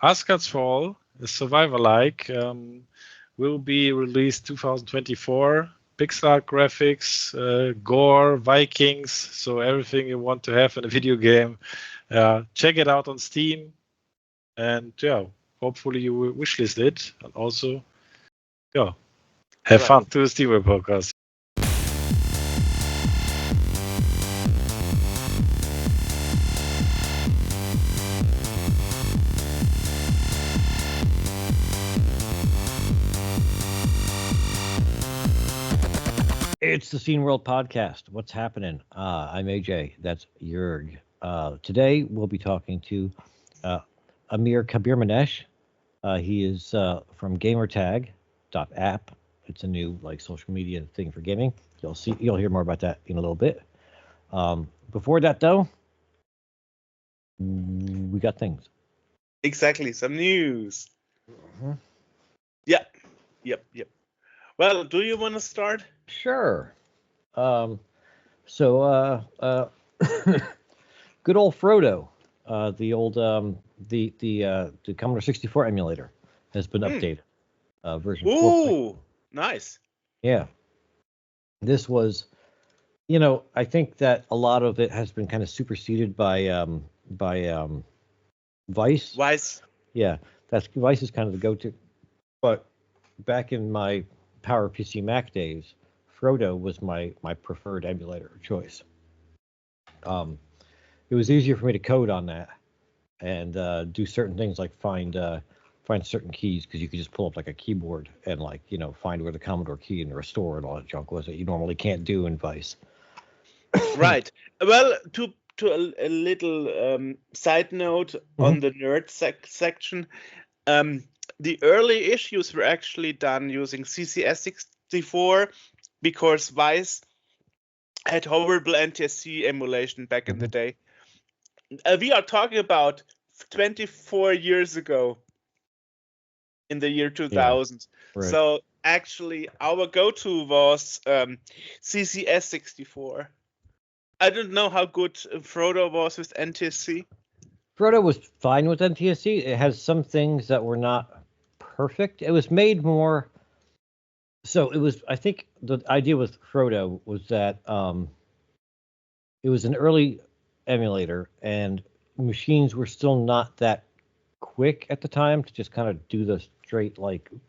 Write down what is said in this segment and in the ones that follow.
Asgard's Fall is survivor-like. Will be released 2024. Pixel graphics, gore, Vikings, so everything you want to have in a video game. Check it out on Steam, and hopefully you will wishlist it, and also, have fun to the Steamworld podcast. It's the Scene World Podcast. What's happening? I'm AJ. That's Jurg. Today we'll be talking to Amir Kabirmanesh. He is from GamerTag.app. It's a new social media thing for gaming. You'll hear more about that in a little bit. Before that though, we got things. Exactly, some news. Mm-hmm. Yep. Well, do you want to start? Sure. Good old Frodo, the old the Commodore 64 emulator has been updated. Version 4. Ooh, nice. Yeah. This was, I think that a lot of it has been kind of superseded by Vice. Vice. Yeah, Vice is kind of the go-to. But back in my PowerPC Mac days, Frodo was my preferred emulator of choice. It was easier for me to code on that and do certain things like find certain keys, because you could just pull up like a keyboard and find where the Commodore key and the restore and all that junk was that you normally can't do in Vice. Right. Well, to a little side note on the nerd section, the early issues were actually done using CCS64 because Vice had horrible NTSC emulation back in the day. We are talking about 24 years ago, in the year 2000. Yeah, right. So actually our go-to was CCS64. I don't know how good Frodo was with NTSC. Frodo was fine with NTSC. It has some things that were not perfect. It was made more. So it was. I think the idea with Frodo was that it was an early emulator, and machines were still not that quick at the time to just kind of do the straight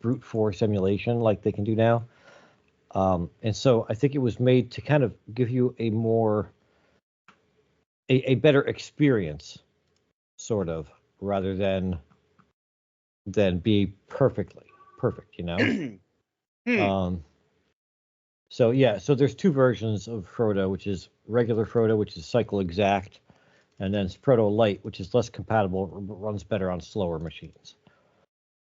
brute force emulation like they can do now. And so I think it was made to kind of give you a better experience, sort of, rather than be perfect, So there's two versions of Frodo, which is regular Frodo, which is cycle exact, and then Frodo Lite, which is less compatible, runs better on slower machines.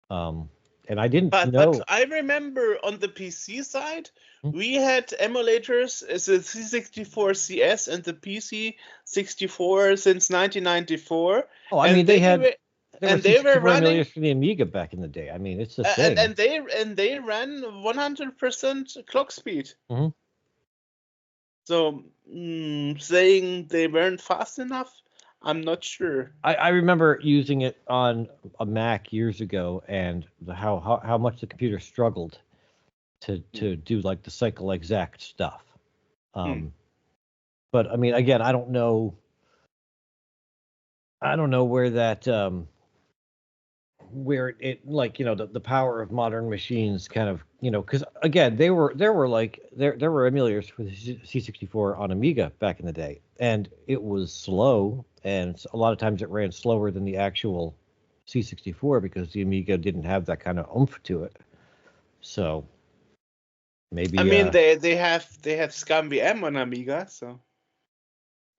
And I didn't know. But I remember on the PC side, we had emulators as a C64 CS and the PC 64 since 1994. Oh, I mean, they were running emulators for the Amiga back in the day. I mean, it's the thing. And they ran 100% clock speed. Mm-hmm. So saying they weren't fast enough, I'm not sure. I remember using it on a Mac years ago, and how much the computer struggled to do the cycle exact stuff. But I mean, again, I don't know where that where it the power of modern machines kind of because again there were emulators for the C64 on Amiga back in the day, and it was slow, and a lot of times it ran slower than the actual C64 because the Amiga didn't have that kind of oomph to it. So maybe I mean they have ScumVM on Amiga, so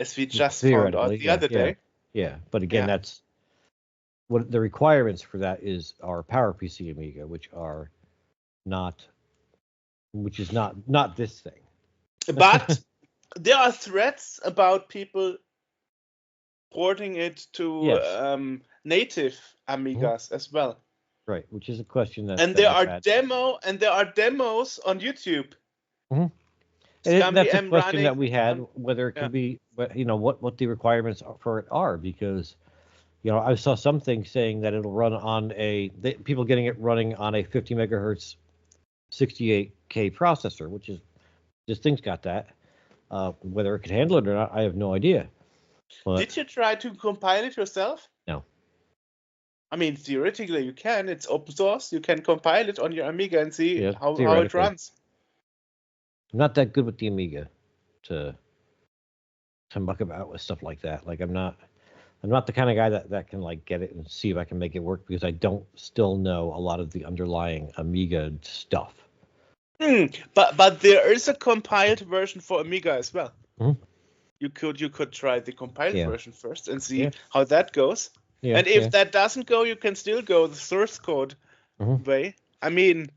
as we just found out the other day. Yeah, but again that's what the requirements for that are PowerPC Amiga, which is not this thing. But there are threats about people porting it to native Amigas as well. Right, which is a question that. And there are demos on YouTube. Mm-hmm. And that's a question that we had, whether it could be, what the requirements for it are, because I saw something saying that it'll run on people getting it running on a 50 megahertz 68K processor, which is, this thing's got that. Whether it could handle it or not, I have no idea. But did you try to compile it yourself? No. I mean, theoretically you can. It's open source. You can compile it on your Amiga and see how it runs. I'm not that good with the Amiga to muck about with stuff like that. Like I'm not the kind of guy that can like get it and see if I can make it work, because I don't still know a lot of the underlying Amiga stuff. But there is a compiled version for Amiga as well. Mm-hmm. You could try the compiled version first and see Yeah. how that goes. Yeah, and if that doesn't go, you can still go the source code way. I mean,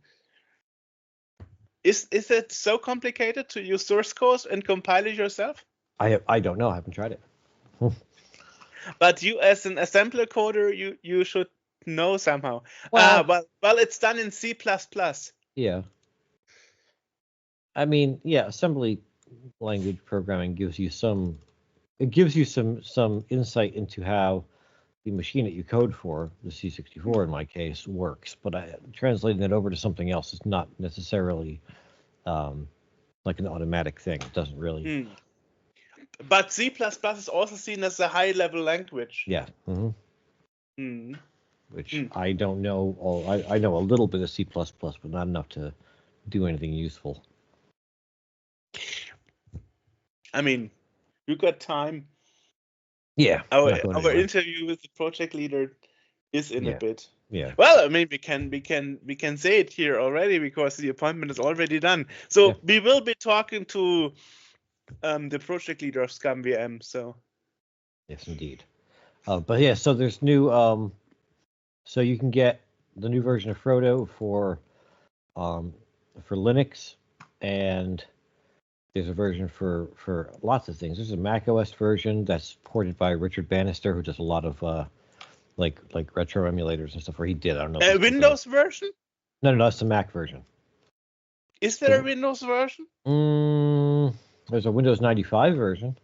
is it so complicated to use source code and compile it yourself? I don't know. I haven't tried it. But you, as an assembler coder, you should know somehow. Well, It's done in C++. Yeah. I mean, yeah, assembly language programming gives you some insight into how the machine that you code for, the C64 in my case, works. But translating it over to something else is not necessarily like an automatic thing. It doesn't really. But C++ is also seen as a high-level language. Yeah. Which I don't know. I know a little bit of C++, but not enough to do anything useful. I mean, you got time. Yeah. Our interview with the project leader is in a bit. Yeah. Well, I mean, we can say it here already because the appointment is already done. So we will be talking to the project leader of ScumVM. So. Yes, indeed. But yeah, so there's new. So you can get the new version of Frodo for Linux, and there's a version for lots of things. There's a Mac OS version that's ported by Richard Bannister, who does a lot of like retro emulators and stuff. Or he did. I don't know. A Windows version? No, that's the Mac version. Is there a Windows version? There's a Windows 95 version.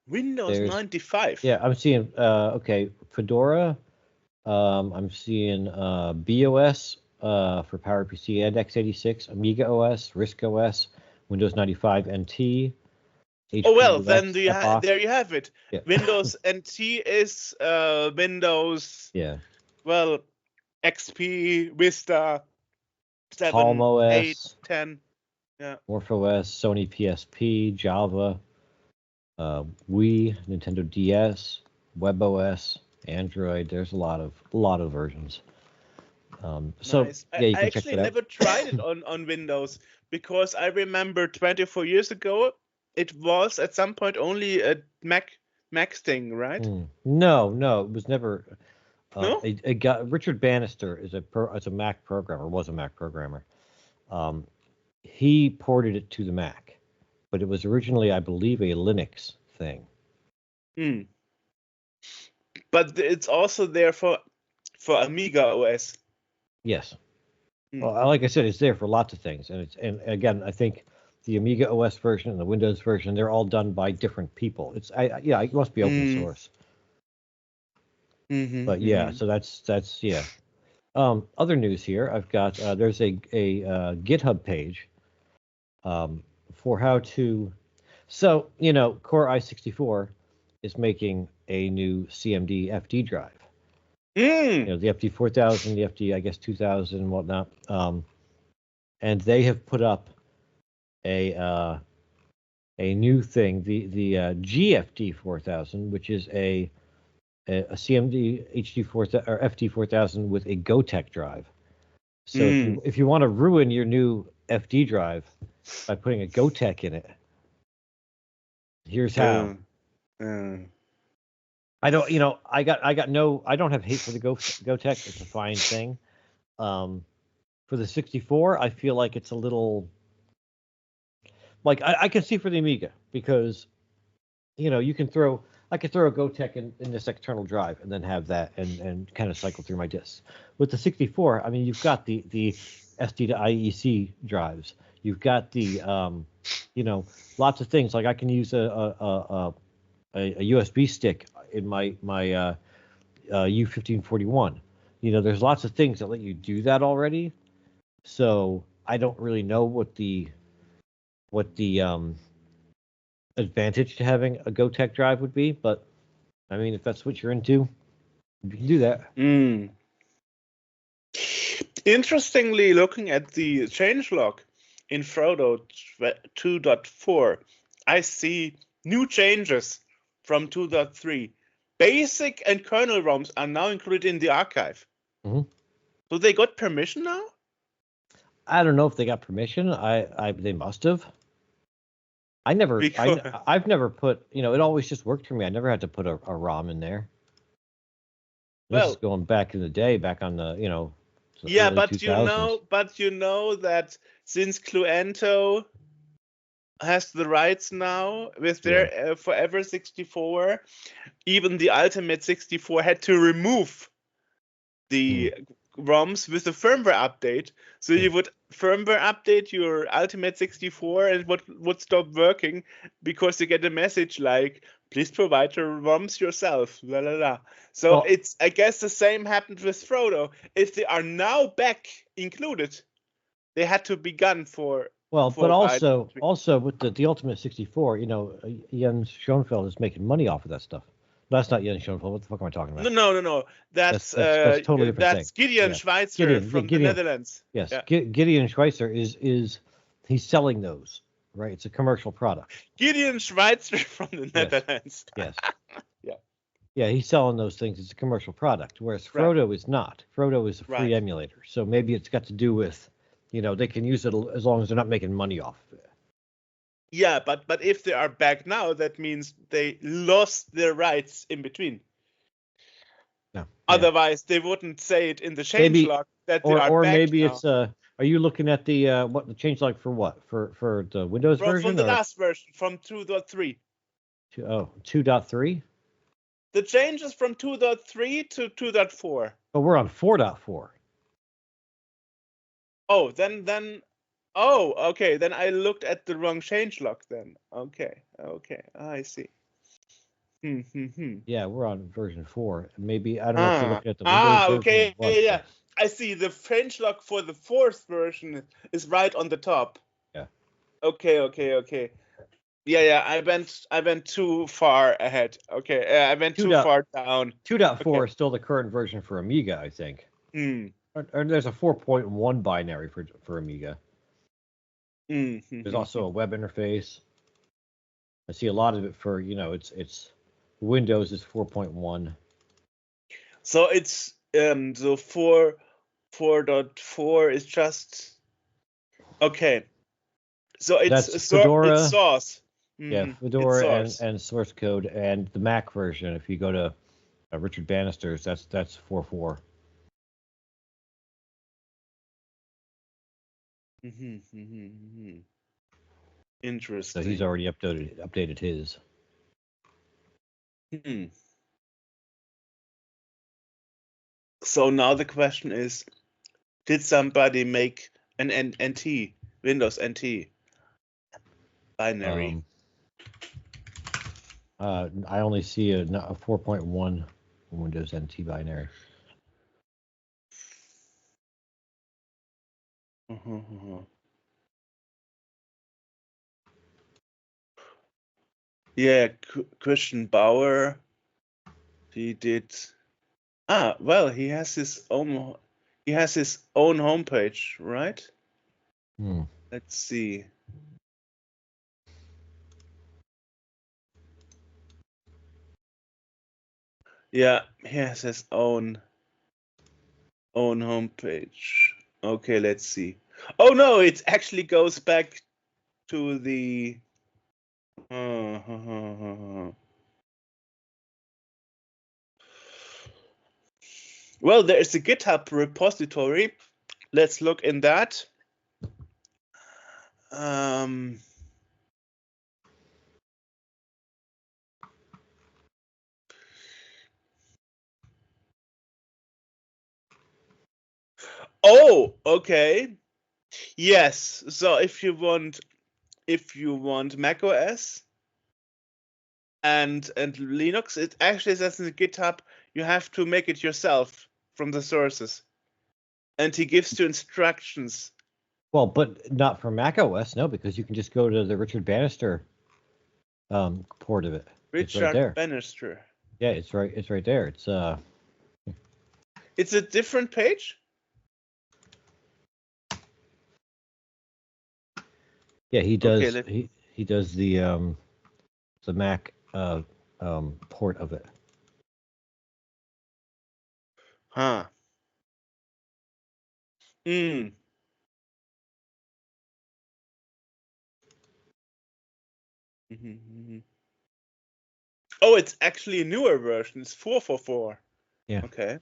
Windows 95. Yeah, I'm seeing Fedora. I'm seeing BOS for PowerPC and x86, Amiga OS, RISC OS, Windows 95 NT. Then there you have it. Yeah. Windows NT is Windows. Yeah. Well, XP, Vista, 7, Palm OS, 8, 10. Yeah. MorphOS, Sony PSP, Java, Wii, Nintendo DS, WebOS, Android. There's a lot of versions. So nice. Yeah, you can I check actually it out. never tried it on Windows, because I remember 24 years ago it was at some point only a Mac thing, right? No, it was never. No? Richard Bannister is a Mac programmer. Was a Mac programmer. He ported it to the Mac, but it was originally, I believe, a Linux thing. But it's also there for Amiga OS. Yes. Well, like I said, it's there for lots of things, and again, I think the Amiga OS version and the Windows version, they're all done by different people. It must be open source. But yeah, so that's yeah. Other news here, I've got there's a GitHub page for how to. So Core i64 is making a new CMD FD drive. The FD 4000, the FD, I guess 2000, and whatnot. And they have put up a new thing, the GFD 4000, which is a CMD HD 4000 or FD 4000 with a GoTech drive. So if you want to ruin your new FD drive by putting a GoTech in it, here's how. I don't, I don't have hate for the GoTech. It's a fine thing. For the 64, I feel like it's a little, like I can see for the Amiga, because, I could throw a GoTech in this external drive and then have that and kind of cycle through my disks. With the 64, I mean, you've got the SD to IEC drives. You've got the, lots of things. Like I can use a USB stick in my U1541. There's lots of things that let you do that already. So I don't really know what the advantage to having a GoTech drive would be, but I mean, if that's what you're into, you can do that. Interestingly, looking at the changelog in Frodo 2.4, I see new changes from 2.3. Basic and kernel ROMs are now included in the archive. Mm-hmm. So they got permission now? I don't know if they got permission. They must have. I've never put, it always just worked for me. I never had to put a ROM in there. This is going back in the day, back on the, yeah, but 2000s. you know that since Cluento has the rights now with their Forever 64, even the Ultimate 64 had to remove the ROMs with a firmware update. So you would firmware update your Ultimate 64 and it would stop working because you get a message like, please provide your ROMs yourself. Blah, blah, blah. So I guess the same happened with Frodo. If they are now back included, they had to be gone for. But also with the Ultimate 64, Jens Schoenfeld is making money off of that stuff. That's not Jens Schoenfeld. What the fuck am I talking about? No. That's totally different that's thing. Gideon Schweitzer from the Netherlands. Yes, Gideon Schweitzer is he's selling those, right? It's a commercial product. Gideon Schweitzer from the Netherlands. Yes. Yeah. Yeah, he's selling those things. It's a commercial product, whereas Frodo is not. Frodo is a free emulator. So maybe it's got to do with, they can use it as long as they're not making money off of it. Yeah, but if they are back now, that means they lost their rights in between. No. Otherwise, they wouldn't say it in the changelog that they are back. Or maybe now. It's are you looking at the the changelog for what? For the Windows version? From the last version, from 2.3. 2.3? The changes from 2.3 to 2.4. Oh, we're on 4.4. Oh, then. Oh, okay. Then I looked at the wrong changelog. Then okay. I see. Yeah, we're on version 4. Maybe I don't know if you're looking at the Windows version. Okay. Yeah. I see. The changelog for the 4th version is right on the top. Yeah. Okay. Yeah. I went too far ahead. Okay. I went too far down. 2.4 is still the current version for Amiga, I think. Or there's a 4.1 binary for Amiga. There's also a web interface. I see a lot of it for, it's Windows is 4.1. So it's so 4.4 is just okay. So it's Fedora. It's source. Yeah, Fedora and source code, and the Mac version. If you go to Richard Bannister's, that's 4.4. Interesting. So he's already updated his. So now the question is, did somebody make an NT, Windows NT binary? I only see a 4.1 Windows NT binary. Yeah, Christian Bauer. He did. Well, he has his own homepage, right? Let's see. Yeah, he has his own homepage. Okay, let's see. Oh no, it actually goes back to the. Well, there is a GitHub repository. Let's look in that. Oh, okay. Yes. So if you want macOS, and Linux, it actually says in the GitHub you have to make it yourself from the sources, and he gives you instructions. Well, but not for Mac OS, no, because you can just go to the Richard Bannister port of it. It's right Richard there. Bannister. Yeah, it's right there. It's a different page? Yeah, he does. Okay, he does the Mac port of it. Huh. Hmm. Oh, it's actually a newer version. It's 4.4.4. Yeah. Okay.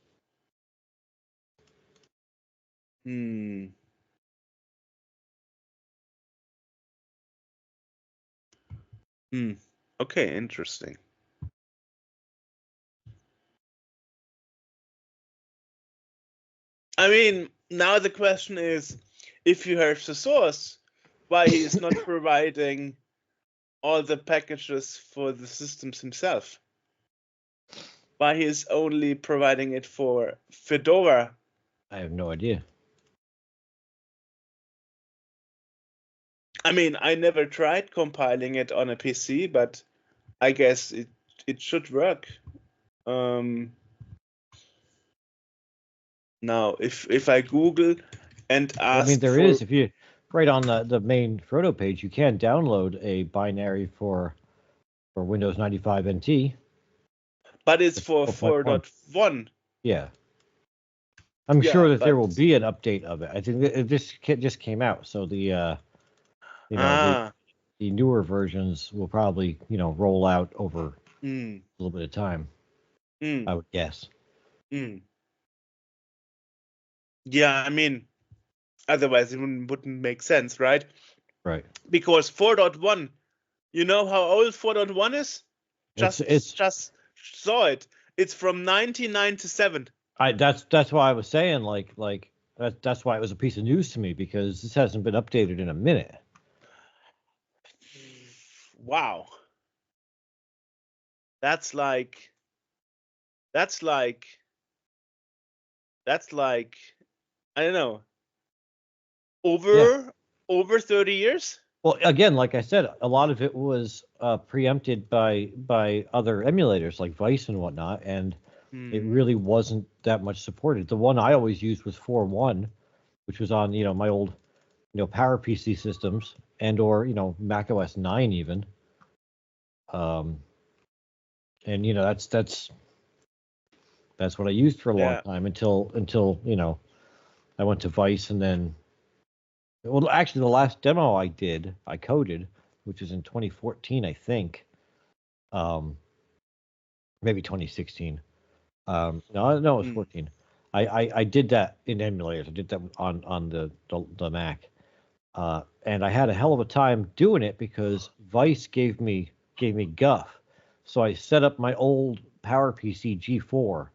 Okay, interesting. I mean, now the question is, if you have the source, why he is not providing all the packages for the systems himself? Why he is only providing it for Fedora? I have no idea. I mean, I never tried compiling it on a PC, but I guess it should work. Now, if I Google and ask, I mean, there is, if you right on the main Frodo page, you can download a binary for Windows 95 NT. But it's for 4.1. Yeah. I'm Yeah, sure that there but- will be an update of it. I think this just came out, so the the newer versions will probably roll out over a little bit of time. I would guess. Yeah, I mean, otherwise it wouldn't make sense, right? Right. Because 4.1, you know how old 4.1 is? Just saw it. It's from 1997. That's why I was saying that's why it was a piece of news to me, because this hasn't been updated in a minute. Wow. That's like I don't know, over 30 years. Well, again, like I said, a lot of it was preempted by other emulators like Vice and whatnot, and it really wasn't that much supported. The one I always used was 4.1, which was on my old Power PC systems and/or Mac OS 9 even. And that's what I used for a long time until I went to Vice, and then, well, actually the last demo I coded, which was in 2014, I think, maybe 2016. No, it was 14. I did that in emulators. I did that on the Mac, and I had a hell of a time doing it because Vice gave me guff. So I set up my old PowerPC G4,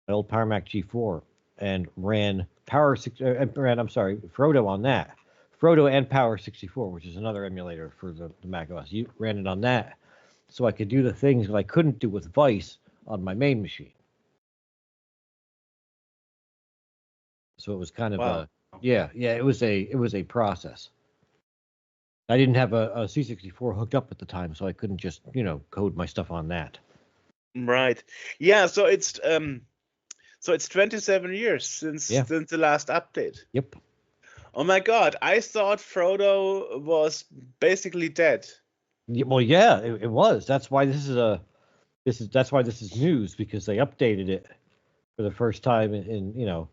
my old Power Mac G4, and ran Frodo on that. Frodo and Power 64, which is another emulator for the Mac OS. You ran it on that, so I could do the things that I couldn't do with Vice on my main machine. So it was kind of it was a process. I didn't have a C64 hooked up at the time, so I couldn't just code my stuff on that. Right. Yeah. So it's 27 years since the last update. Yep. Oh my God! I thought Frodo was basically dead. Well, yeah, it was. That's why this is news, because they updated it for the first time in a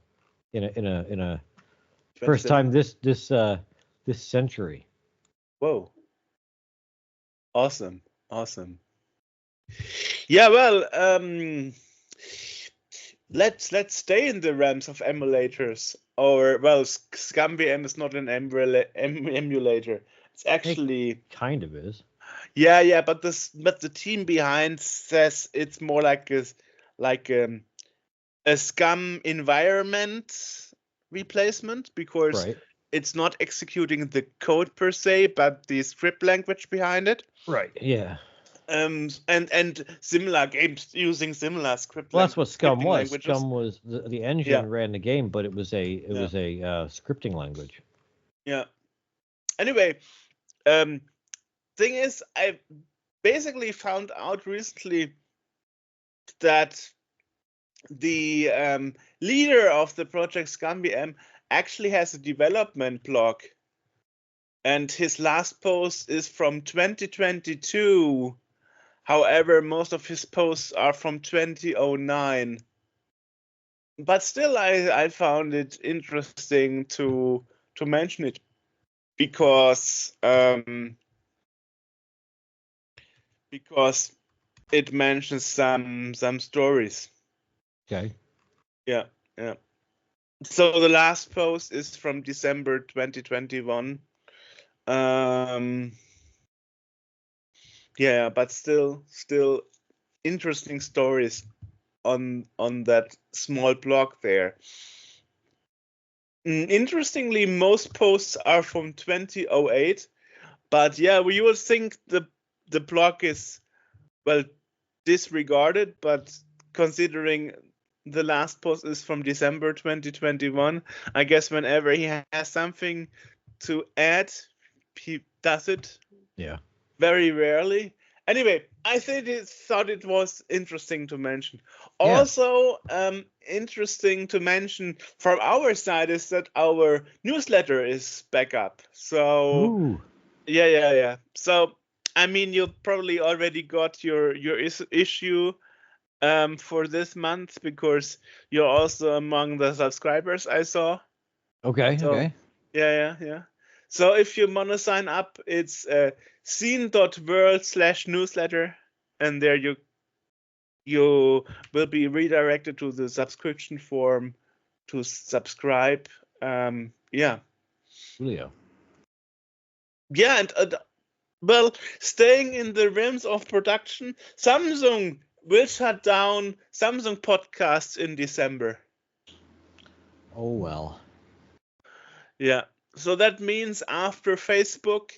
first time this century. Whoa. Awesome. Yeah, well, let's stay in the realms of emulators. Or, well, ScumVM is not an emulator. It's actually it kind of is. Yeah, but the team behind says it's more like a Scum environment replacement, because it's not executing the code per se, but the script language behind it. Right. Yeah. And similar games using similar script. Well, that's what Scum scripting was. languages. Scum was the engine ran the game, but it was a scripting language. Yeah. Anyway, thing is, I basically found out recently that the leader of the project ScumBM actually has a development blog, and his last post is from 2022. However, most of his posts are from 2009. But still, I found it interesting to mention it because it mentions some stories. Okay. Yeah. So the last post is from December 2021. Yeah, but still interesting stories on that small blog there. Interestingly, most posts are from 2008, but yeah, we would think the blog is disregarded, but considering the last post is from December 2021, I guess whenever he has something to add, he does it. Yeah. Very rarely. Anyway, I thought it was interesting to mention. Also, interesting to mention from our side is that our newsletter is back up. So, Ooh. yeah. So, I mean, you probably already got your issue for this month because you're also among the subscribers I saw. Okay. Okay. Yeah. So if you want to sign up, it's scene.world/newsletter, and there you will be redirected to the subscription form to subscribe. Yeah, Julio. and staying in the realms of production, Samsung will shut down Samsung Podcasts in December. Oh well. Yeah, so that means after Facebook,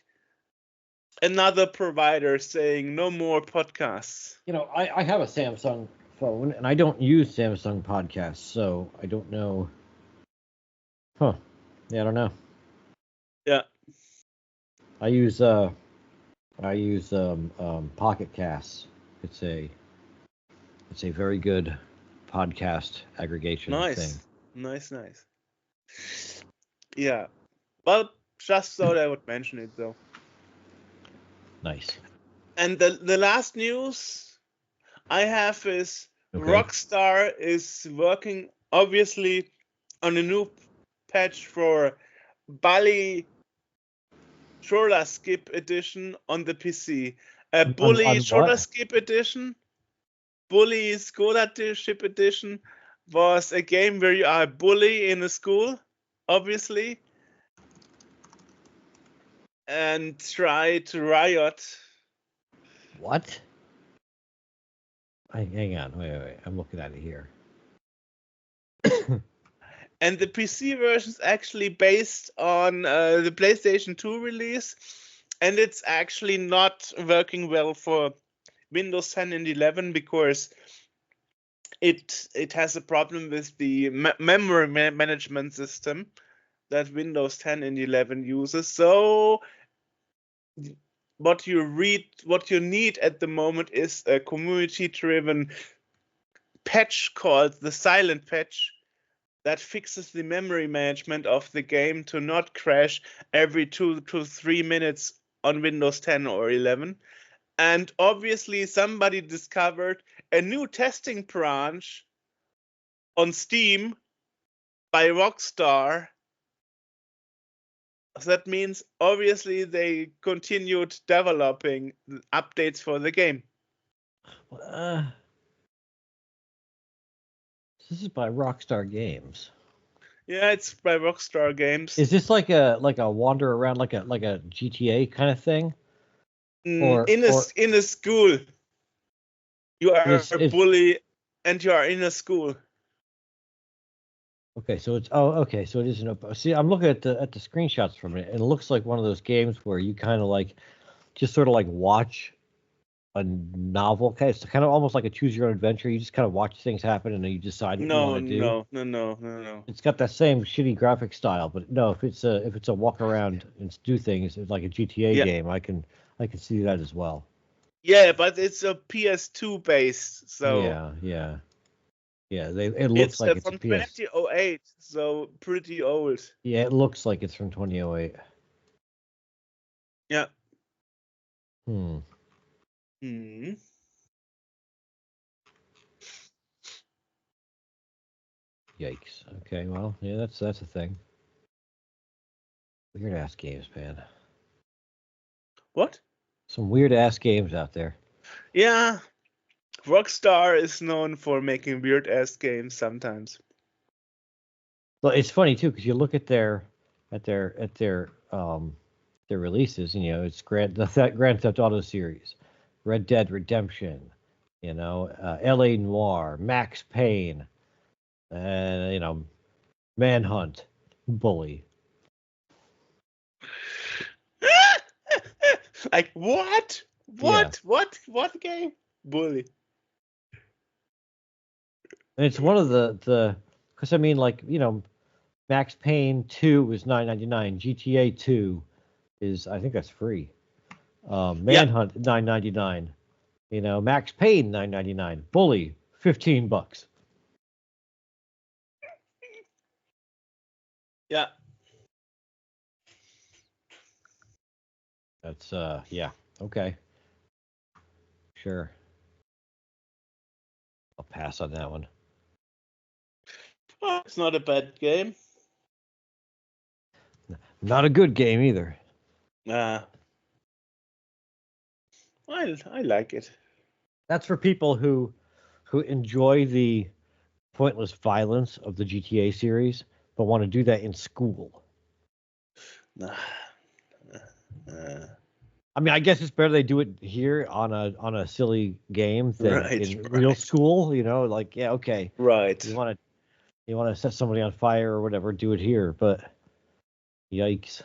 another provider saying no more podcasts. You know, I have a Samsung phone and I don't use Samsung podcasts, so I don't know. Huh. Yeah, I don't know. Yeah. I use Pocket Casts. It's a very good podcast aggregation thing. Nice. Yeah. Well, just thought I would mention it though. Nice. And the last news I have is Rockstar is working obviously on a new patch for Bali Shoulder Skip Edition on the PC. Bully Shoulder Skip Edition, Bully Scholarship Edition was a game where you are a bully in a school, obviously, and try to riot. What? Hang on, wait. I'm looking at it here. And the PC version is actually based on the PlayStation 2 release, and it's actually not working well for Windows 10 and 11 because it has a problem with the memory management system that Windows 10 and 11 uses. So what you need at the moment is a community-driven patch called the Silent Patch that fixes the memory management of the game to not crash every 2 to 3 minutes on Windows 10 or 11. And obviously somebody discovered a new testing branch on Steam by Rockstar. So that means obviously they continued developing updates for the game. This is by Rockstar Games. Yeah, it's by Rockstar Games. Is this like a wander around like a GTA kind of thing? Or in a school. You are a bully and you are in a school. Okay, so it's so it isn't a. See, I'm looking at the screenshots from it, and it looks like one of those games where you kind of like just sort of like watch a novel case. It's kind of almost like a choose your own adventure. You just kind of watch things happen and then you decide what you No, want to do. no. It's got that same shitty graphic style, but no, if it's a walk around and do things, it's like a GTA Yeah. game. I can see that as well. Yeah, but it's a PS2 based, so Yeah. It looks it's like it's a from PS. 2008, so pretty old. Yeah, it looks like it's from 2008. Yeah. Hmm. Yikes. Okay, well, yeah, that's a thing. Weird ass games, man. What? Some weird ass games out there. Yeah. Rockstar is known for making weird ass games sometimes. Well, it's funny too because you look at their releases. And, it's Grand Theft Auto series, Red Dead Redemption, L.A. Noire, Max Payne, and Manhunt, Bully. Like what? What? Yeah. What game? Bully. And it's one of the because I mean Max Payne 2 is $9.99. GTA 2 is I think that's free. Manhunt $9.99. Max Payne $9.99. Bully $15. Yeah. That's yeah. Okay. Sure. I'll pass on that one. Oh, it's not a bad game. Not a good game either. I like it. That's for people who enjoy the pointless violence of the GTA series, but want to do that in school. I mean, I guess it's better they do it here on a silly game than in real school. Yeah, okay. Right. You want to set somebody on fire or whatever, do it here. But yikes.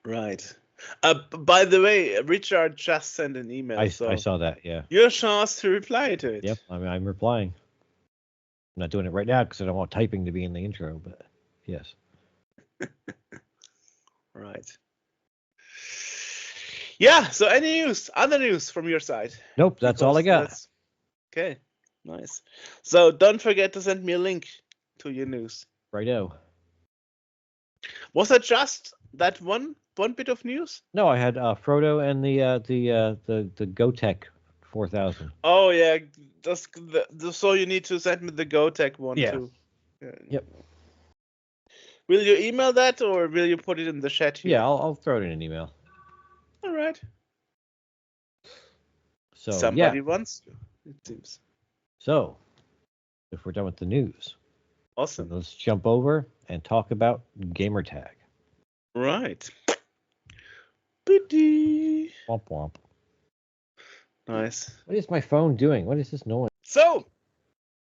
Right. By the way, Richard just sent an email. I saw that. Yeah. Your chance to reply to it. Yep. I mean, I'm replying. I'm not doing it right now because I don't want typing to be in the intro. But yes. Right. Yeah. So, any other news from your side? Nope. That's all I got. Okay. Nice. So don't forget to send me a link to your news. Righto. Was that just that one bit of news? No, I had Frodo and the GoTech 4000. Oh yeah, so you need to send me the GoTech one too. Yeah. Yep. Will you email that or will you put it in the chat here? Yeah, I'll throw it in an email. All right. So somebody wants to, it seems. So, if we're done with the news, awesome. Let's jump over and talk about GamerTag. Right. Bitty. Womp womp. Nice. What is my phone doing? What is this noise? So,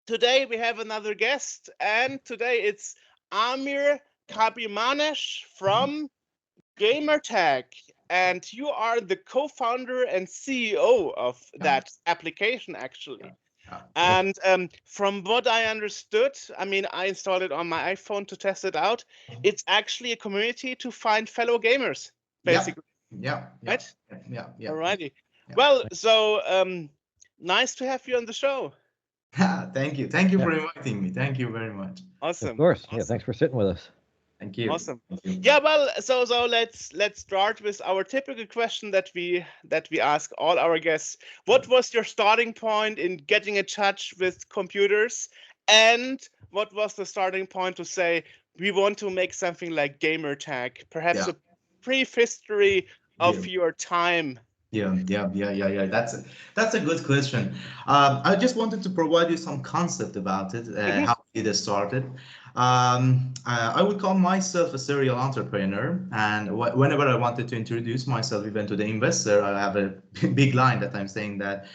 today we have another guest, and today it's Amir Kabirmanesh from GamerTag. And you are the co-founder and CEO of that application, actually. And from what I understood, I mean, I installed it on my iPhone to test it out. It's actually a community to find fellow gamers, basically. Yeah. Right? Yeah. Alrighty. Yeah. Well, so nice to have you on the show. Thank you. Thank you for inviting me. Thank you very much. Awesome. Of course. Awesome. Yeah, thanks for sitting with us. Thank you. Awesome. Thank you. Yeah, well, so let's start with our typical question that we ask all our guests. What was your starting point in getting in touch with computers, and what was the starting point to say we want to make something like GamerTag? Perhaps a brief history of your time. Yeah. That's a good question. I just wanted to provide you some concept about it, how it started. I would call myself a serial entrepreneur, and whenever I wanted to introduce myself even to the investor, I have a big line that I'm saying that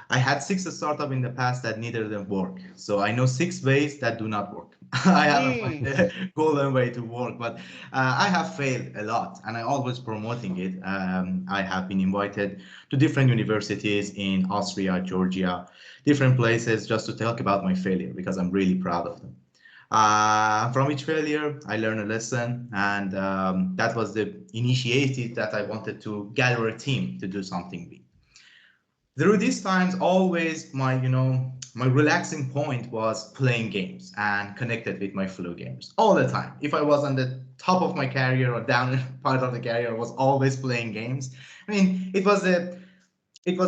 I had 6 startups in the past that neither of them work. So I know 6 ways that do not work. I haven't found the golden way to work, but I have failed a lot, and I always promoting it. I have been invited to different universities in Austria, Georgia, different places just to talk about my failure because I'm really proud of them. From each failure, I learned a lesson, and that was the initiative that I wanted to gather a team to do something big. Through these times, always my relaxing point was playing games and connected with my fellow gamers all the time. If I was on the top of my career or down part of the career, I was always playing games. I mean, it was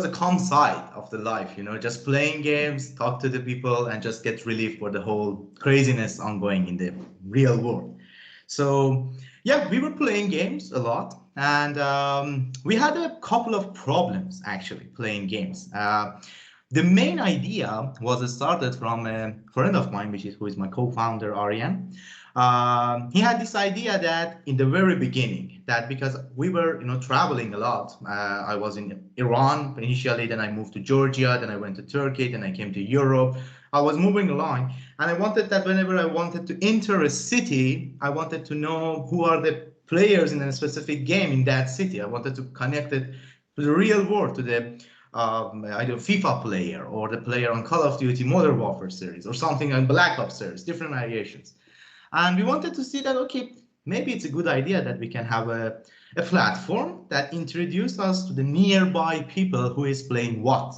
a calm side of the life, just playing games, talk to the people, and just get relief for the whole craziness ongoing in the real world. So yeah, we were playing games a lot, and we had a couple of problems actually playing games. The main idea was started from a friend of mine, who is my co-founder, Aryan. He had this idea that in the very beginning, that because we were traveling a lot, I was in Iran initially, then I moved to Georgia, then I went to Turkey, then I came to Europe. I was moving along, and I wanted that whenever I wanted to enter a city, I wanted to know who are the players in a specific game in that city. I wanted to connect it to the real world, to the either FIFA player or the player on Call of Duty Modern Warfare series or something on Black Ops series, different variations. And we wanted to see that, okay, maybe it's a good idea that we can have a platform that introduces us to the nearby people who is playing what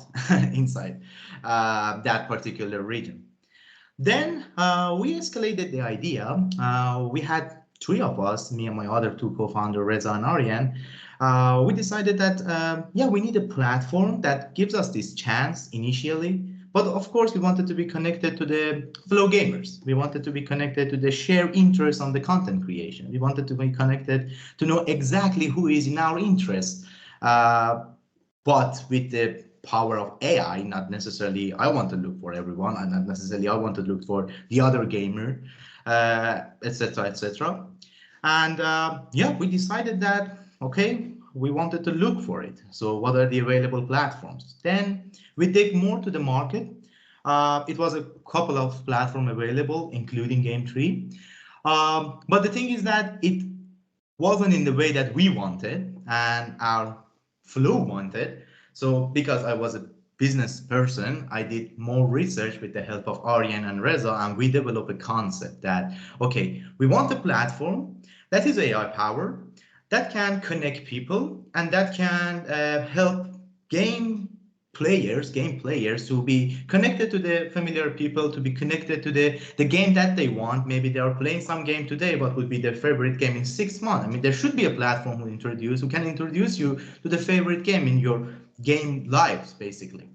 inside that particular region. Then we escalated the idea. We had three of us, me and my other two co-founders, Reza and Aryan. We decided that, yeah, we need a platform that gives us this chance initially. But of course, we wanted to be connected to the fellow gamers. We wanted to be connected to the shared interest on the content creation. We wanted to be connected to know exactly who is in our interest. But with the power of AI, not necessarily I want to look for everyone, and not necessarily I want to look for the other gamer, etc., etc. And yeah, we decided that, okay, we wanted to look for it. So what are the available platforms? Then we dig more to the market. It was a couple of platforms available, including Game3. But the thing is that it wasn't in the way that we wanted and our flow wanted. So because I was a business person, I did more research with the help of Aryan and Reza, and we developed a concept that, okay, we want a platform that is AI powered, that can connect people, and that can help game players to be connected to the familiar people, to be connected to the game that they want. Maybe they are playing some game today, but would be their favorite game in 6 months. I mean, there should be a platform who can introduce you to the favorite game in your game lives, basically.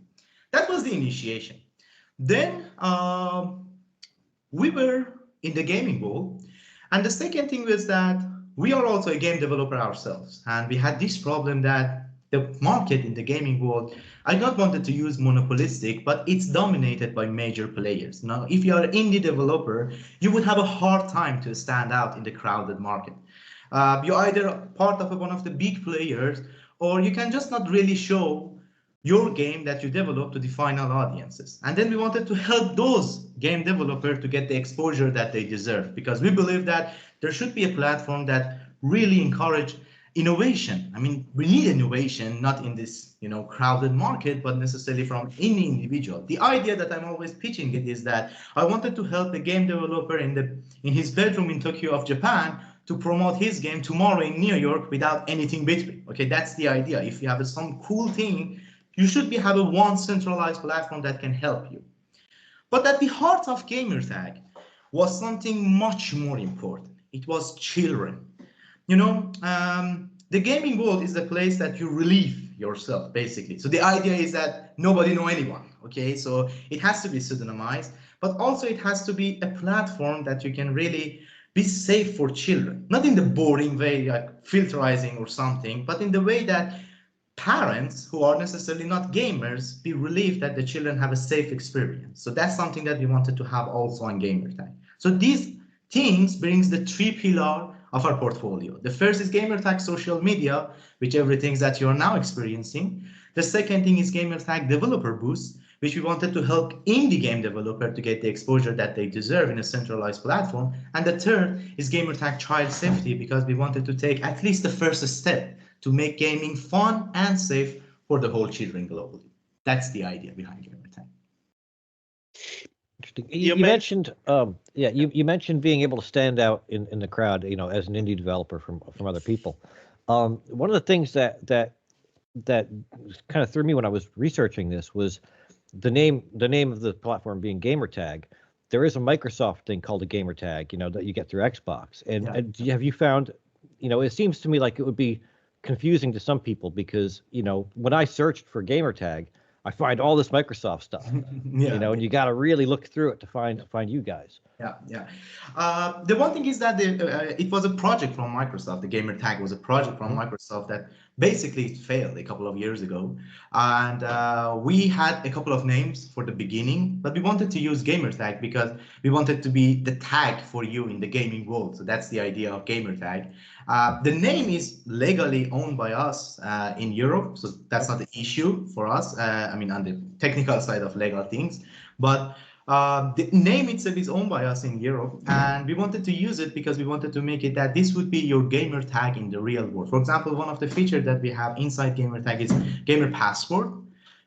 That was the initiation. Then we were in the gaming world. And the second thing was that we are also a game developer ourselves. And we had this problem that the market in the gaming world, I not wanted to use monopolistic, but it's dominated by major players. Now, if you are an indie developer, you would have a hard time to stand out in the crowded market. You're either part of one of the big players, or you can just not really show your game that you develop to the final audiences. And then we wanted to help those game developers to get the exposure that they deserve, because we believe that there should be a platform that really encourage innovation. I mean, we need innovation, not in this crowded market, but necessarily from any individual. The idea that I'm always pitching it is that I wanted to help a game developer in his bedroom in Tokyo of Japan to promote his game tomorrow in New York without anything between. Okay, that's the idea. If you have some cool thing, you should have one centralized platform that can help you. But at the heart of GamerTag was something much more important. It was children. The gaming world is the place that you relieve yourself, basically. So the idea is that nobody know anyone, okay? So it has to be pseudonymized, but also it has to be a platform that you can really be safe for children. Not in the boring way, like filterizing or something, but in the way that parents who are necessarily not gamers be relieved that the children have a safe experience. So that's something that we wanted to have also on GamerTag. So these things brings the three pillars of our portfolio. The first is GamerTag social media, which everything that you are now experiencing. The second thing is GamerTag developer boost, which we wanted to help indie game developer to get the exposure that they deserve in a centralized platform. And the third is GamerTag Child Safety, because we wanted to take at least the first step to make gaming fun and safe for the whole children globally. That's the idea behind GamerTag. Interesting. You mentioned, you mentioned being able to stand out in the crowd, as an indie developer from other people. One of the things that kind of threw me when I was researching this was the name of the platform being GamerTag. There is a Microsoft thing called a GamerTag, that you get through Xbox. And, have you found, it seems to me like it would be confusing to some people because, when I searched for GamerTag, I find all this Microsoft stuff, and you got to really look through it to find you guys. Yeah. The one thing is that it was a project from Microsoft. The GamerTag was a project from Microsoft that basically failed a couple of years ago. And we had a couple of names for the beginning, but we wanted to use GamerTag because we wanted to be the tag for you in the gaming world. So that's the idea of GamerTag. The name is legally owned by us in Europe, so that's not the issue for us. On the technical side of legal things, but the name itself is owned by us in Europe, and we wanted to use it because we wanted to make it that this would be your gamer tag in the real world. For example, one of the features that we have inside GamerTag is Gamer Passport,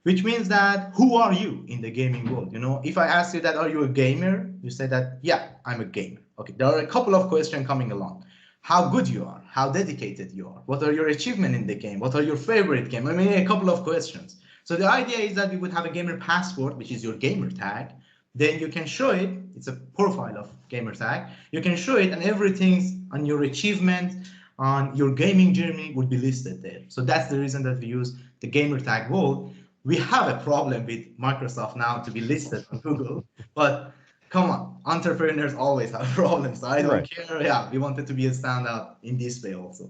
which means that who are you in the gaming world? If I ask you that, are you a gamer? You say that, yeah, I'm a gamer. Okay, there are a couple of questions coming along. How good you are, how dedicated you are, what are your achievements in the game, what are your favorite game? A couple of questions. So the idea is that we would have a gamer passport, which is your gamer tag. Then you can show it. It's a profile of GamerTag. You can show it, and everything on your achievement, on your gaming journey would be listed there. So that's the reason that we use the GamerTag world. We have a problem with Microsoft now to be listed on Google, but come on, entrepreneurs always have problems. So I don't care. Yeah, we wanted to be a standout in this way also.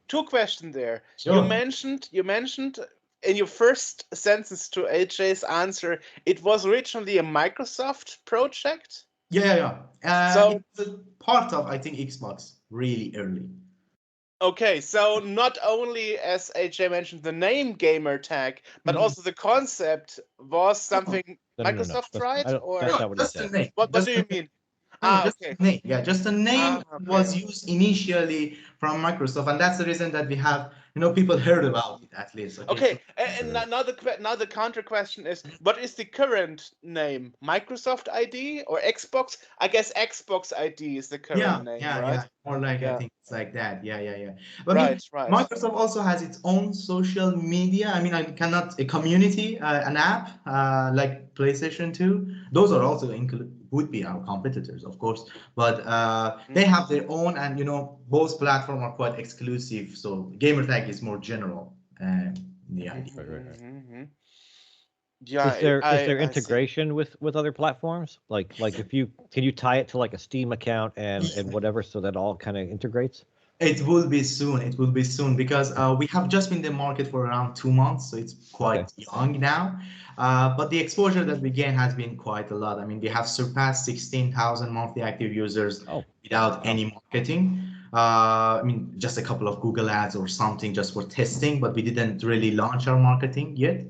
Two questions there. Sure. You mentioned in your first sentence to AJ's answer, it was originally a Microsoft project? Yeah. So it was a part of, I think, Xbox really early. Okay, so not only, as AJ mentioned, the name GamerTag, but also the concept was something Microsoft tried? Or that's not what he said. What do you mean? Just the name. Yeah, just the name was used initially from Microsoft, and that's the reason that we have, people heard about it at least. Okay, and now the counter question is, what is the current name? Microsoft ID or Xbox? I guess Xbox ID is the current name, right? Yeah, more like I think it's like that. Yeah. But right. Microsoft also has its own social media. A community, an app like PlayStation 2. Those are also would be our competitors, of course, but they have their own, and both platforms are quite exclusive. So GamerTag is more general. The idea. Right. Yeah, is there integration with other platforms? Like can you tie it to like a Steam account and whatever, so that all kind of integrates? It will be soon because we have just been in the market for around 2 months, so it's quite young now. But the exposure that we gain has been quite a lot. We have surpassed 16,000 monthly active users without any marketing. Just a couple of Google ads or something just for testing, but we didn't really launch our marketing yet.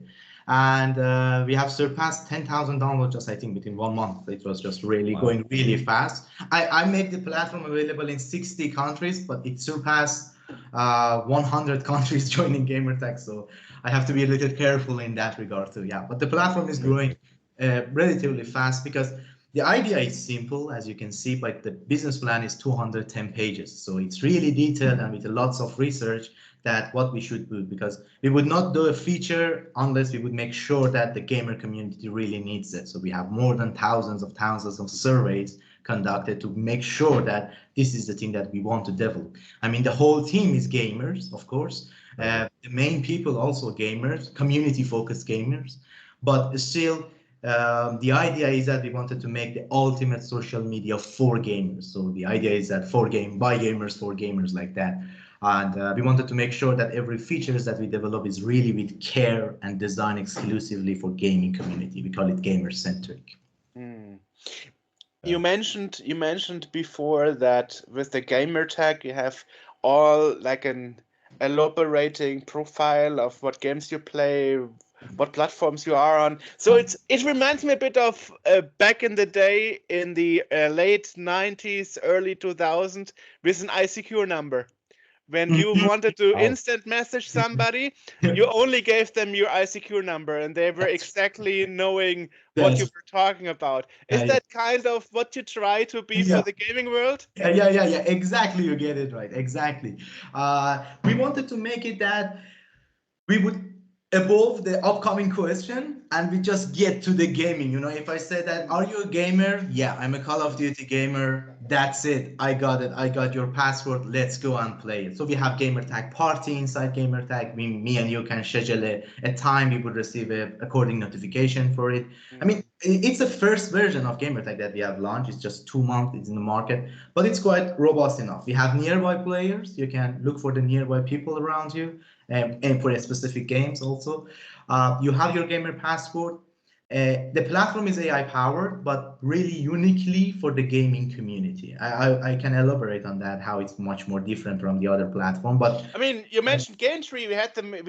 And we have surpassed 10,000 downloads just, I think, within 1 month. It was just really going really fast. I made the platform available in 60 countries, but it surpassed 100 countries joining GamerTag. So I have to be a little careful in that regard too. Yeah, but the platform is growing relatively fast because the idea is simple, as you can see, but the business plan is 210 pages. So it's really detailed and with lots of research that what we should do, because we would not do a feature unless we would make sure that the gamer community really needs it. So we have more than thousands of surveys conducted to make sure that this is the thing that we want to develop. The whole team is gamers, of course. The main people also gamers, community-focused gamers, but still the idea is that we wanted to make the ultimate social media for gamers. So the idea is that by gamers, for gamers, like that. And we wanted to make sure that every features that we develop is really with care and designed exclusively for gaming community. We call it gamer-centric. You mentioned before that with the GamerTag you have all like an elaborating profile of what games you play, what platforms you are on. So it reminds me a bit of back in the day in the late 90s, early 2000s with an ICQ number. When you wanted to instant message somebody, you only gave them your ICQ number and they were exactly knowing what you were talking about. Is that kind of what you try to be for the gaming world? Yeah. Exactly. You get it right. Exactly. We wanted to make it that we would evolve the upcoming question and we just get to the gaming. You know, if I say that, are you a gamer? Yeah, I'm a Call of Duty gamer. That's it. I got it. I got your password. Let's go and play it. So we have GamerTag party inside GamerTag. Me and you can schedule a time. We would receive a according notification for it. I mean, it's the first version of GamerTag that we have launched. It's just 2 months. It's in the market, but it's quite robust enough. We have nearby players. You can look for the nearby people around you. And for specific games also. You have your gamer passport. The platform is AI powered, but really uniquely for the gaming community. I can elaborate on that, how it's much more different from the other platform. But I mean, you mentioned Game Tree. We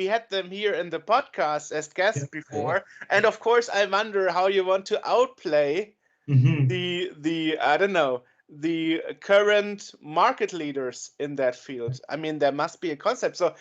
had them here in the podcast as guests before, and of course, I wonder how you want to outplay the I don't know, the current market leaders in that field. I mean, there must be a concept. So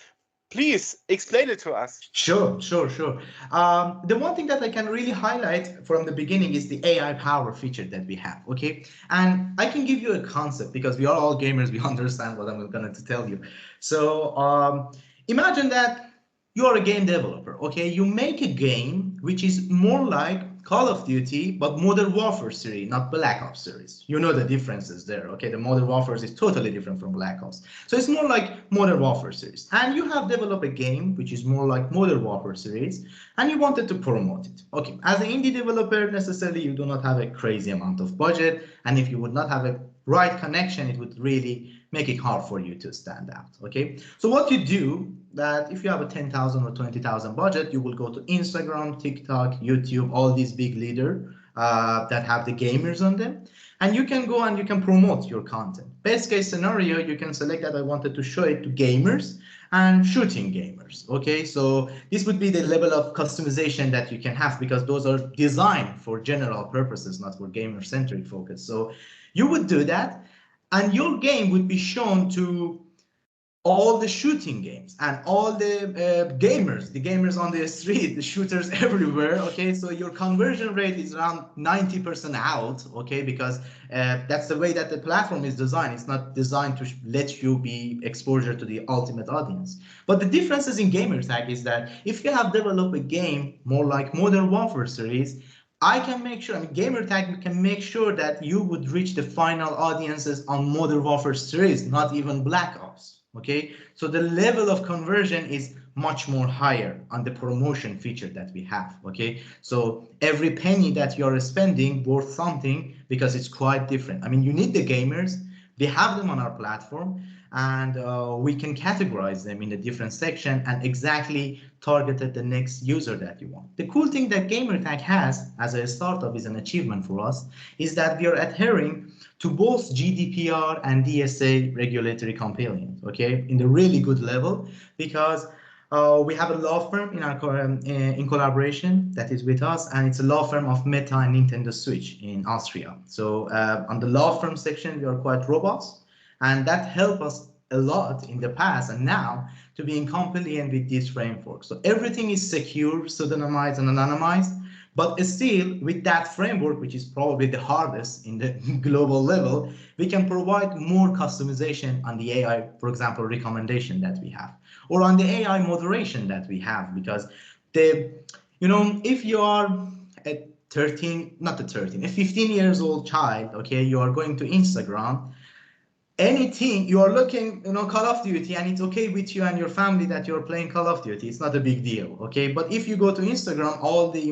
please explain it to us. Sure. The one thing that I can really highlight from the beginning is the AI power feature that we have, okay? And I can give you a concept because we are all gamers, we understand what I'm going to tell you. So imagine that you are a game developer, okay? You make a game which is more like Call of Duty, but Modern Warfare series, not Black Ops series. You know the differences there, okay? The Modern Warfare is totally different from Black Ops. So it's more like Modern Warfare series. And you have developed a game which is more like Modern Warfare series, and you wanted to promote it. Okay, as an indie developer, necessarily you do not have a crazy amount of budget, and if you would not have a right connection, it would really make it hard for you to stand out, okay? So what you do, that if you have a 10,000 or 20,000 budget, you will go to Instagram, TikTok, YouTube, all these big leaders that have the gamers on them, and you can go and you can promote your content. Best case scenario, you can select that I wanted to show it to gamers and shooting gamers, okay? So this would be the level of customization that you can have because those are designed for general purposes, not for gamer-centric focus. So you would do that, and your game would be shown to all the shooting games and all the gamers on the street, the shooters everywhere, okay? So your conversion rate is around 90% out, okay? Because that's the way that the platform is designed. It's not designed to let you be exposure to the ultimate audience. But the differences in GamerTag is that if you have developed a game more like Modern Warfare series, I can make sure, GamerTag can make sure that you would reach the final audiences on Modern Warfare series, not even Black Ops. Okay, so the level of conversion is much more higher on the promotion feature that we have. Okay, so every penny that you're spending worth something because it's quite different. I mean, you need the gamers, we have them on our platform, and we can categorize them in a different section and exactly targeted the next user that you want. The cool thing that GamerTag has as a startup is an achievement for us is that we are adhering to both GDPR and DSA regulatory compliance, okay, in the really good level, because we have a law firm in collaboration that is with us, and it's a law firm of Meta and Nintendo Switch in Austria. So on the law firm section, we are quite robust, and that helped us a lot in the past and now to be in compliance with this framework. So everything is secure, pseudonymized, and anonymized. But still, with that framework, which is probably the hardest in the global level, we can provide more customization on the AI, for example, recommendation that we have, or on the AI moderation that we have, because if you are a 15 years old child, okay, you are going to Instagram, anything you are looking, Call of Duty, and it's okay with you and your family that you're playing Call of Duty, it's not a big deal, okay? But if you go to Instagram, all the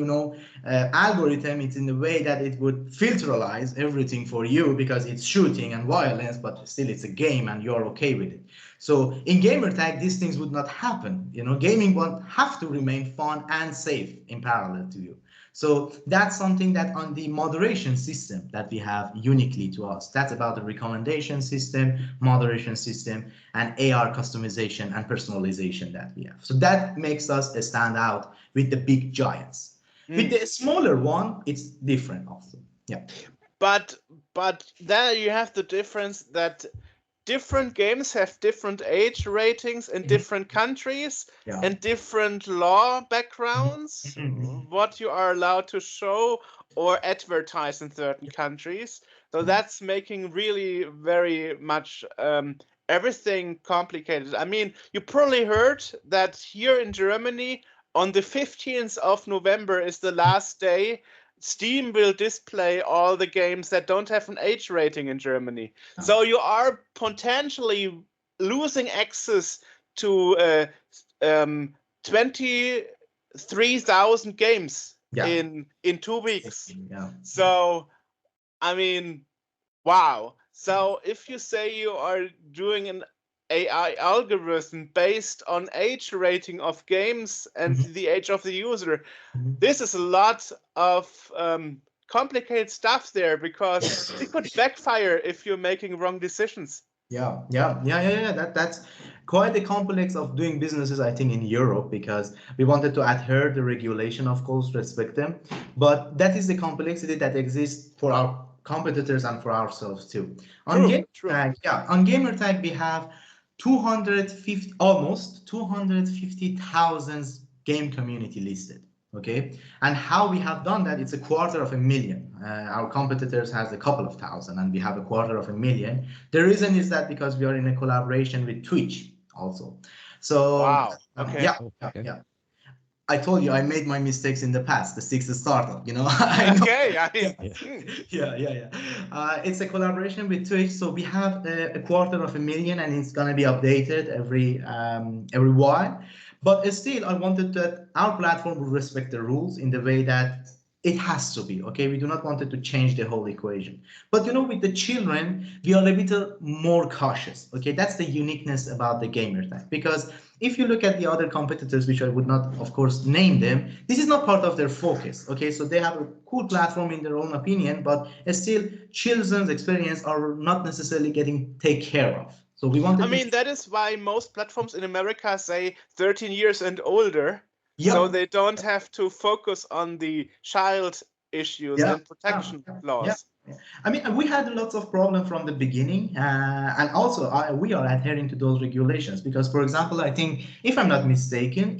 algorithm, it's in the way that it would filterize everything for you because it's shooting and violence, but still it's a game and you're okay with it. So in GamerTag, these things would not happen. Gaming would have to remain fun and safe in parallel to you. So that's something that on the moderation system that we have uniquely to us. That's about the recommendation system, moderation system, and AR customization and personalization that we have. So that makes us stand out with the big giants. With the smaller one, it's different also. Yeah. But there you have the difference that different games have different age ratings in different countries and different law backgrounds, what you are allowed to show or advertise in certain countries. So that's making really very much everything complicated. I mean, you probably heard that here in Germany on the 15th of November is the last day Steam will display all the games that don't have an age rating in Germany. So you are potentially losing access to 23,000 games in 2 weeks. So, I mean, wow. So if you say you are doing an AI algorithm based on age rating of games and the age of the user, this is a lot of complicated stuff there, because it could backfire if you're making wrong decisions. That's quite the complex of doing businesses, I think, in Europe, because we wanted to adhere the regulation, of course, respect them. But that is the complexity that exists for our competitors and for ourselves too. On GamerTag, we have almost 250,000 game community listed. Okay, and how we have done that, it's 250,000. Our competitors has a couple of thousand, and we have 250,000. The reason is that because we are in a collaboration with Twitch also. So wow. Okay. I told you I made my mistakes in the past. The sixth startup, you know. Okay. It's a collaboration with Twitch, so we have 250,000, and it's gonna be updated every while. But still, I wanted that our platform will respect the rules in the way that it has to be. Okay, we do not want it to change the whole equation. But you know, with the children, we are a little more cautious. Okay, that's the uniqueness about the GamerTag, because if you look at the other competitors, which I would not, of course, name them, this is not part of their focus. Okay, so they have a cool platform in their own opinion, but still, children's experience are not necessarily getting taken care of. So we wanted. I mean, that is why most platforms in America say 13 years and older, so they don't have to focus on the child issues and protection laws. I mean, we had lots of problems from the beginning, and also we are adhering to those regulations because, for example, I think, if I'm not mistaken,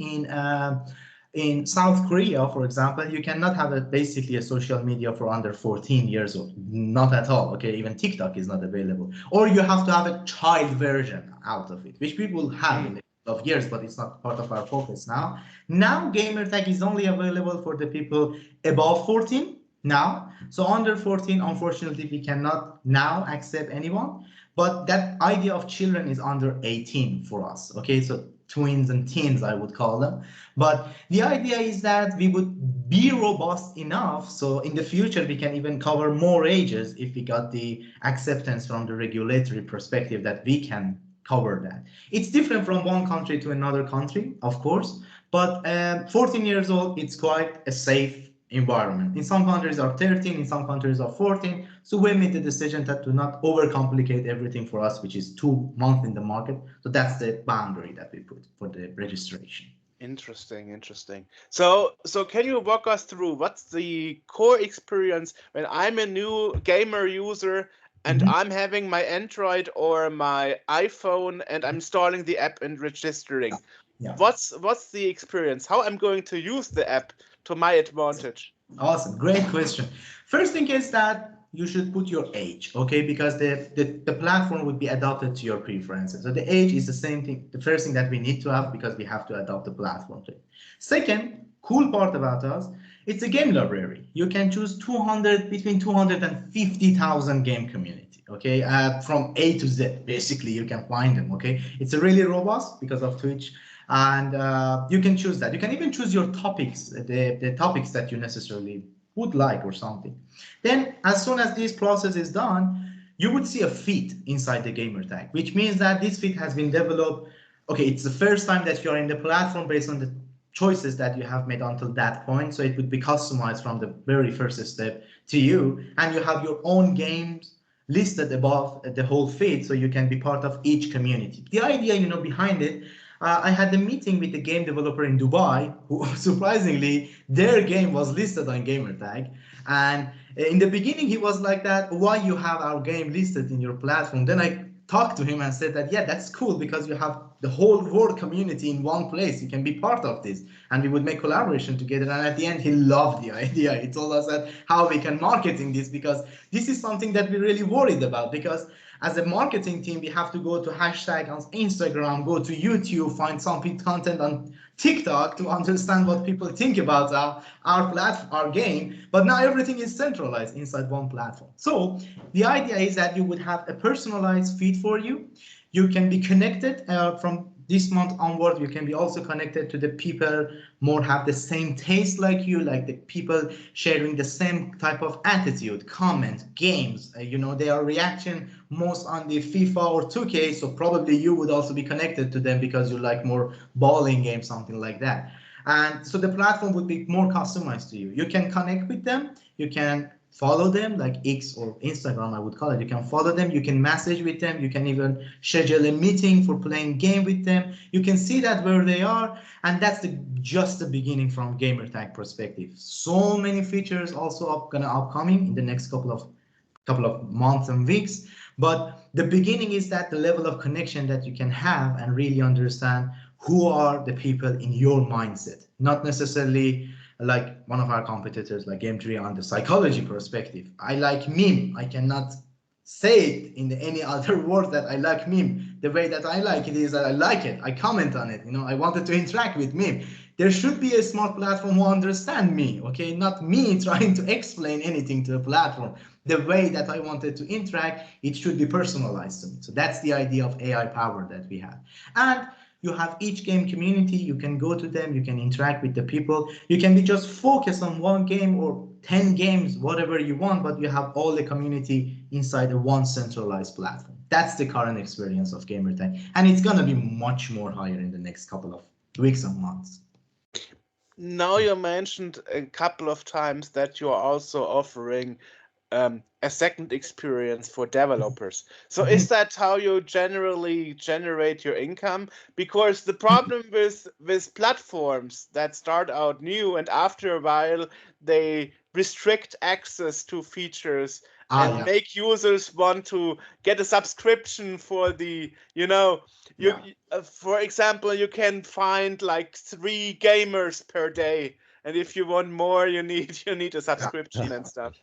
in South Korea, for example, you cannot have basically a social media for under 14 years old. Not at all. Okay, even TikTok is not available. Or you have to have a child version out of it, which we will have in a couple of years, but it's not part of our focus now. Now, GamerTag is only available for the people above 14 now. So under 14, unfortunately, we cannot now accept anyone. But that idea of children is under 18 for us. Okay, so twins and teens, I would call them. But the idea is that we would be robust enough so in the future we can even cover more ages if we got the acceptance from the regulatory perspective that we can cover that. It's different from one country to another country, of course, but 14 years old, it's quite a safe environment. In some countries are 13, in some countries are 14. So we made the decision that to not overcomplicate everything for us, which is 2 months in the market. So that's the boundary that we put for the registration. Interesting. So can you walk us through what's the core experience when I'm a new gamer user and I'm having my Android or my iPhone and I'm installing the app and registering? What's the experience? How I'm going to use the app to my advantage? Awesome, great question. First thing is that you should put your age, okay? Because the platform would be adapted to your preferences. So the age is the same thing, the first thing that we need to have because we have to adopt the platform to it. Second, cool part about us, it's a game library. You can choose between 200 and 50,000 game community, okay? From A to Z, basically, you can find them, okay? It's a really robust because of Twitch. And you can choose that. You can even choose your topics, the topics that you necessarily would like or something. Then as soon as this process is done, you would see a feed inside the GamerTag, which means that this feed has been developed. Okay, it's the first time that you're in the platform based on the choices that you have made until that point. So it would be customized from the very first step to you, and you have your own games listed above the whole feed, so you can be part of each community. The idea, behind it, I had a meeting with the game developer in Dubai, who surprisingly their game was listed on GamerTag, and in the beginning he was like that, why you have our game listed in your platform? Then I talked to him and said that, yeah, that's cool because you have the whole world community in one place. You can be part of this, and we would make collaboration together. And at the end, he loved the idea. He told us that how we can marketing this, because this is something that we're really worried about, because as a marketing team, we have to go to hashtag on Instagram, go to YouTube, find some content on TikTok to understand what people think about our platform, our game. But now everything is centralized inside one platform. So the idea is that you would have a personalized feed for you. You can be connected from this month onward. You can be also connected to the people more have the same taste like you, like the people sharing the same type of attitude, comment, games. They are reaction most on the FIFA or 2K. So probably you would also be connected to them because you like more bowling games, something like that. And so the platform would be more customized to you. You can connect with them. You can follow them, like X or Instagram, I would call it. You can follow them, you can message with them, you can even schedule a meeting for playing game with them. You can see that where they are, and that's just the beginning from GamerTag perspective. So many features also upcoming in the next couple of months and weeks. But the beginning is that the level of connection that you can have and really understand who are the people in your mindset, not necessarily like one of our competitors like Game Tree on the psychology perspective. I like meme. I cannot say it in any other word that I like meme. The way that I like it is that I like it. I comment on it. I wanted to interact with meme. There should be a smart platform who understand me, okay? Not me trying to explain anything to the platform. The way that I wanted to interact, it should be personalized to me. So that's the idea of AI power that we have. And you have each game community, you can go to them, you can interact with the people. You can be just focus on one game or 10 games, whatever you want, but you have all the community inside a one centralized platform. That's the current experience of GamerTag. And it's going to be much more higher in the next couple of weeks and months. Now you mentioned a couple of times that you are also offering a second experience for developers. So is that how you generally generate your income? Because the problem with platforms that start out new and after a while they restrict access to features and make users want to get a subscription for the, for example, you can find like 3 gamers per day. And if you want more, you need a subscription and stuff.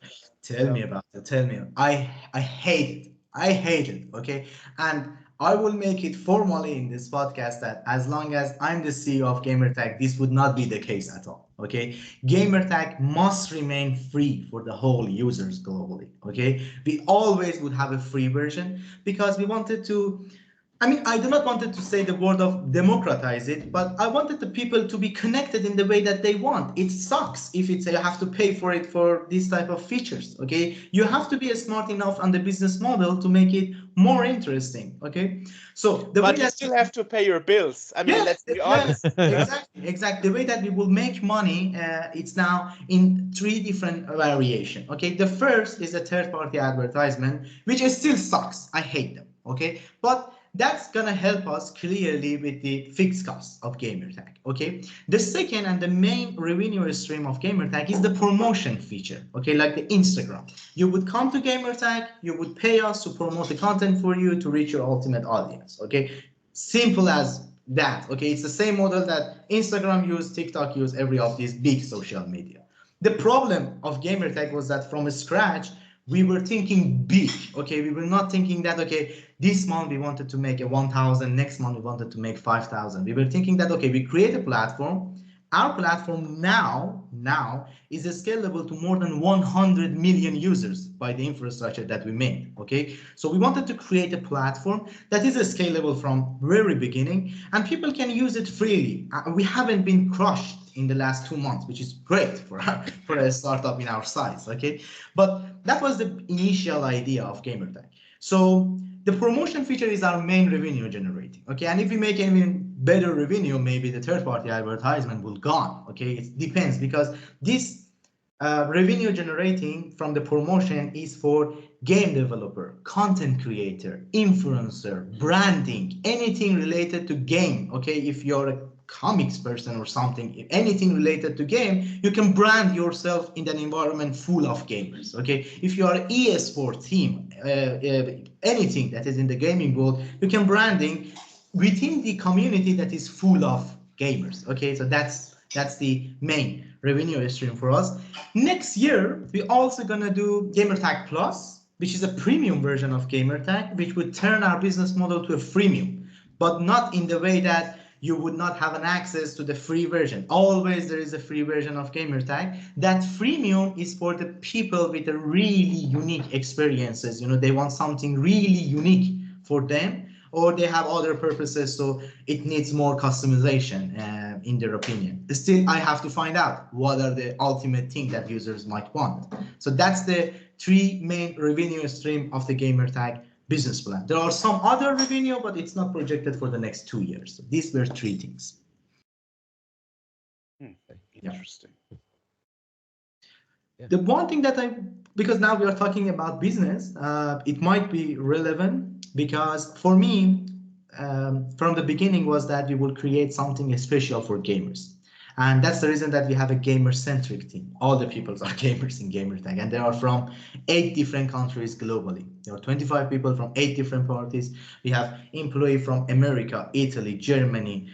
Tell me about it. Tell me. I hate it. I hate it. Okay. And I will make it formally in this podcast that as long as I'm the CEO of GamerTag, this would not be the case at all. Okay. GamerTag must remain free for the whole users globally. Okay. We always would have a free version because we wanted to. I do not want to say the word of democratize it, but I wanted the people to be connected in the way that they want. It sucks if it's you have to pay for it for these type of features, okay? You have to be smart enough on the business model to make it more interesting, okay? So but you still have to pay your bills. Let's be honest. Exactly. The way that we will make money, it's now in 3 different variations, okay? The first is a third-party advertisement, which still sucks. I hate them, okay? But that's gonna help us clearly with the fixed costs of GamerTag, okay? The second and the main revenue stream of GamerTag is the promotion feature, okay? Like the Instagram. You would come to GamerTag, you would pay us to promote the content for you to reach your ultimate audience, okay? Simple as that, okay? It's the same model that Instagram use, TikTok use, every of these big social media. The problem of GamerTag was that from scratch, we were thinking big, okay? We were not thinking that, okay, this month we wanted to make a 1,000, next month we wanted to make 5,000. We were thinking that, okay, we create a platform. Our platform now is scalable to more than 100 million users by the infrastructure that we made, okay? So we wanted to create a platform that is scalable from very beginning and people can use it freely. We haven't been crushed in the last 2 months, which is great for a startup in our size, okay? But that was the initial idea of GamerTag. So the promotion feature is our main revenue generating. Okay, and if we make even better revenue, maybe the third party advertisement will gone. Okay, it depends, because this revenue generating from the promotion is for game developer, content creator, influencer, branding, anything related to game. Okay, if you're a comics person or something, if anything related to game, you can brand yourself in an environment full of gamers. Okay, if you are an esport team, anything that is in the gaming world, you can branding within the community that is full of gamers. Okay, so that's the main revenue stream for us. Next year, we're also gonna do GamerTag Plus, which is a premium version of GamerTag, which would turn our business model to a freemium, but not in the way that you would not have an access to the free version. Always there is a free version of GamerTag. That freemium is for the people with a really unique experiences. You know, they want something really unique for them, or they have other purposes, so it needs more customization in their opinion. Still, I have to find out what are the ultimate thing that users might want. So that's the three main revenue stream of the GamerTag business plan. There are some other revenue, but it's not projected for the next 2 years. So these were three things. Interesting. The one thing that because now we are talking about business, it might be relevant, because for me, from the beginning was that we will create something special for gamers. And that's the reason that we have a gamer-centric team. All the people are gamers in GamerTag, and they are from 8 different countries globally. There are 25 people from 8 different parties. We have employees from America, Italy, Germany,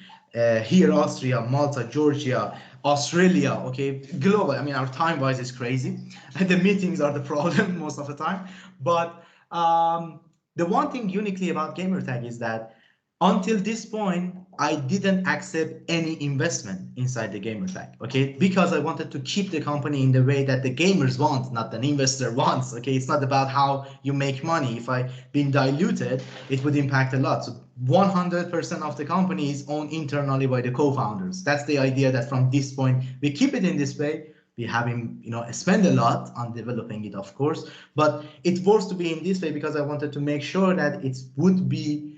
here Austria, Malta, Georgia, Australia. Okay, global. I mean, our time-wise is crazy. The meetings are the problem most of the time. But the one thing uniquely about GamerTag is that until this point, I didn't accept any investment inside the GamerTag, okay? Because I wanted to keep the company in the way that the gamers want, not an investor wants, okay? It's not about how you make money. If I been diluted, it would impact a lot. So 100% of the company is owned internally by the co-founders. That's the idea, that from this point, we keep it in this way. We have him, spend a lot on developing it, of course, but it was to be in this way because I wanted to make sure that it would be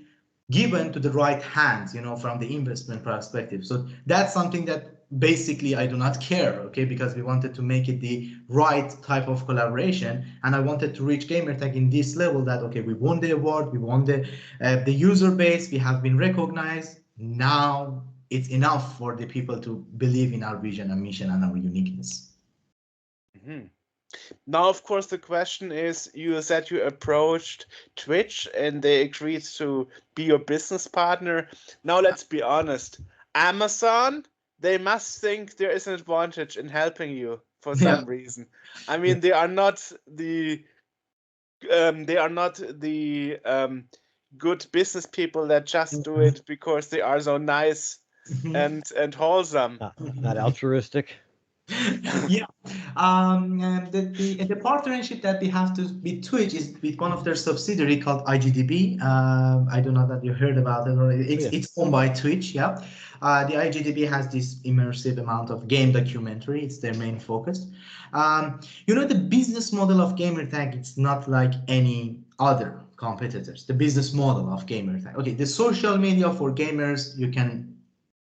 given to the right hands, from the investment perspective. So that's something that basically I do not care, okay, because we wanted to make it the right type of collaboration, and I wanted to reach GamerTag in this level that, okay, we won the award, we won the user base, we have been recognized. Now it's enough for the people to believe in our vision and mission and our uniqueness. Mm-hmm. Now, of course, the question is, you said you approached Twitch and they agreed to be your business partner. Now, let's be honest. Amazon, they must think there is an advantage in helping you for some reason. I mean, they are not the good business people that just do it because they are so nice and wholesome. Not altruistic. Yeah, the partnership that we have with Twitch is with one of their subsidiary called IGDB. I don't know that you heard about it, or it's owned by Twitch. Yeah, the IGDB has this immersive amount of game documentary. It's their main focus. The business model of GamerTag, it's not like any other competitors. The business model of GamerTag. Okay, the social media for gamers you can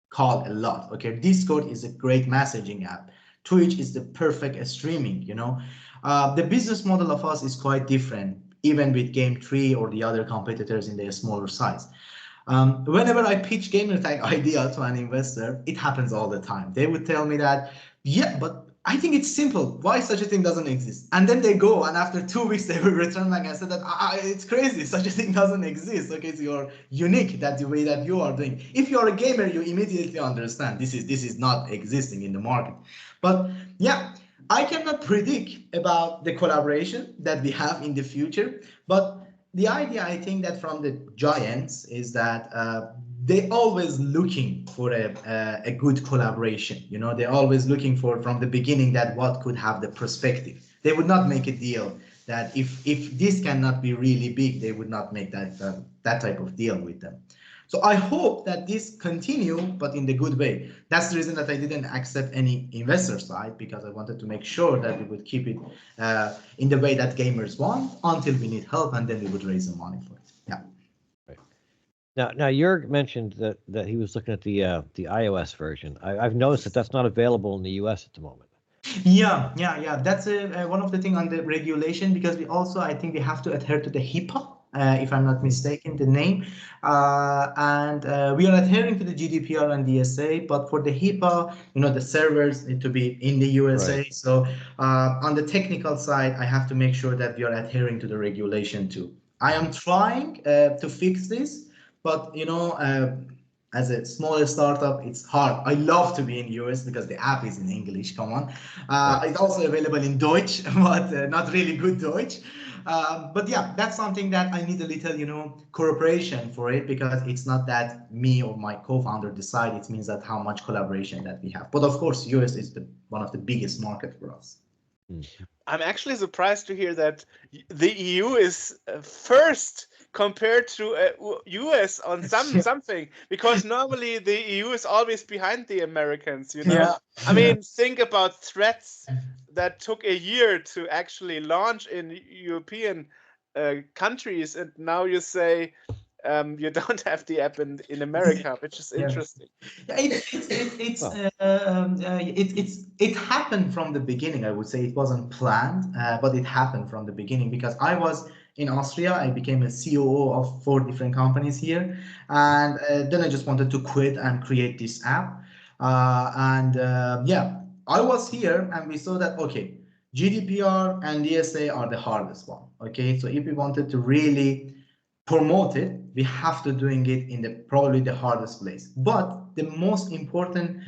call a lot. Okay, Discord is a great messaging app. Twitch is the perfect streaming, The business model of us is quite different, even with Game3 or the other competitors in their smaller size. Whenever I pitch GamerTag idea to an investor, it happens all the time. They would tell me that, yeah, but I think it's simple. Why such a thing doesn't exist? And then they go, and after 2 weeks, they will return back and say that it's crazy. Such a thing doesn't exist. Okay, so you're unique that the way that you are doing. If you're a gamer, you immediately understand this is not existing in the market. But yeah, I cannot predict about the collaboration that we have in the future. But the idea, I think, that from the giants is that they always looking for a good collaboration. They're always looking for from the beginning that what could have the perspective. They would not make a deal that if this cannot be really big, they would not make that type of deal with them. So I hope that this continue, but in the good way. That's the reason that I didn't accept any investor side, because I wanted to make sure that we would keep it in the way that gamers want until we need help, and then we would raise the money for it. Yeah. Right. Now, Jörg mentioned that he was looking at the iOS version. I've noticed that that's not available in the US at the moment. Yeah. That's one of the things on the regulation, because we also, I think we have to adhere to the HIPAA, if I'm not mistaken, the name. And we are adhering to the GDPR and DSA, but for the HIPAA, the servers need to be in the USA. Right. So on the technical side, I have to make sure that we are adhering to the regulation too. I am trying to fix this, but as a small startup, it's hard. I love to be in US because the app is in English. Come on, Right. it's also available in Deutsch, but not really good Deutsch. But yeah, that's something that I need a little, cooperation for it, because it's not that me or my co-founder decide. It means that how much collaboration that we have. But of course, US is one of the biggest market for us. I'm actually surprised to hear that the EU is first compared to US on something, because normally the EU is always behind the Americans. Yeah. I mean, think about threats that took a year to actually launch in European countries, and now you say you don't have the app in America, which is interesting. Yeah, it happened from the beginning. I would say it wasn't planned, but it happened from the beginning, because I was in Austria. I became a COO of 4 different companies here, and then I just wanted to quit and create this app. I was here, and we saw that okay, GDPR and DSA are the hardest one. Okay, so if we wanted to really promote it, we have to doing it in the probably the hardest place. But the most important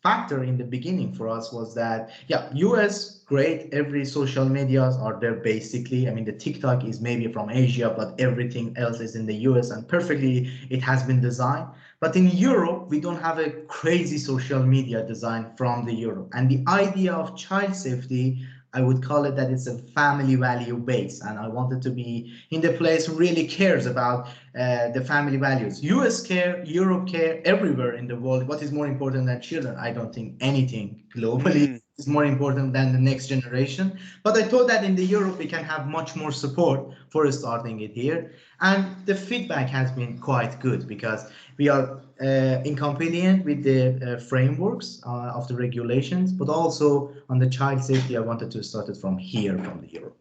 factor in the beginning for us was that US great, every social medias are there basically. I mean, the TikTok is maybe from Asia, but everything else is in the US, and perfectly it has been designed. But in Europe, we don't have a crazy social media design from the Europe. And the idea of child safety, I would call it that it's a family value base, and I wanted to be in the place who really cares about the family values. US care, Europe care, everywhere in the world. What is more important than children? I don't think anything globally is more important than the next generation. But I thought that in the Europe we can have much more support for starting it here, and the feedback has been quite good, because we are in compliance with the frameworks of the regulations, but also on the child safety, I wanted to start it from here, from the Europe.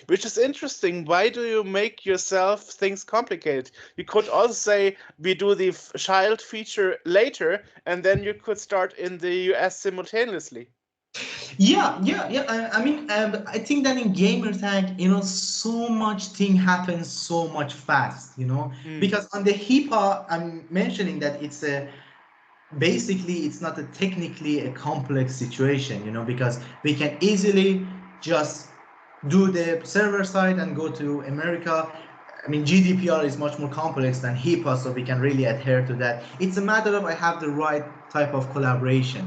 Which is interesting. Why do you make yourself things complicated? You could also say we do the child feature later, and then you could start in the US simultaneously. Yeah. I mean, I think that in GamerTag, so much thing happens so much fast, because on the HIPAA, I'm mentioning that it's basically it's not technically a complex situation, because we can easily just do the server side and go to America. I mean, GDPR is much more complex than HIPAA, so we can really adhere to that. It's a matter of I have the right type of collaboration,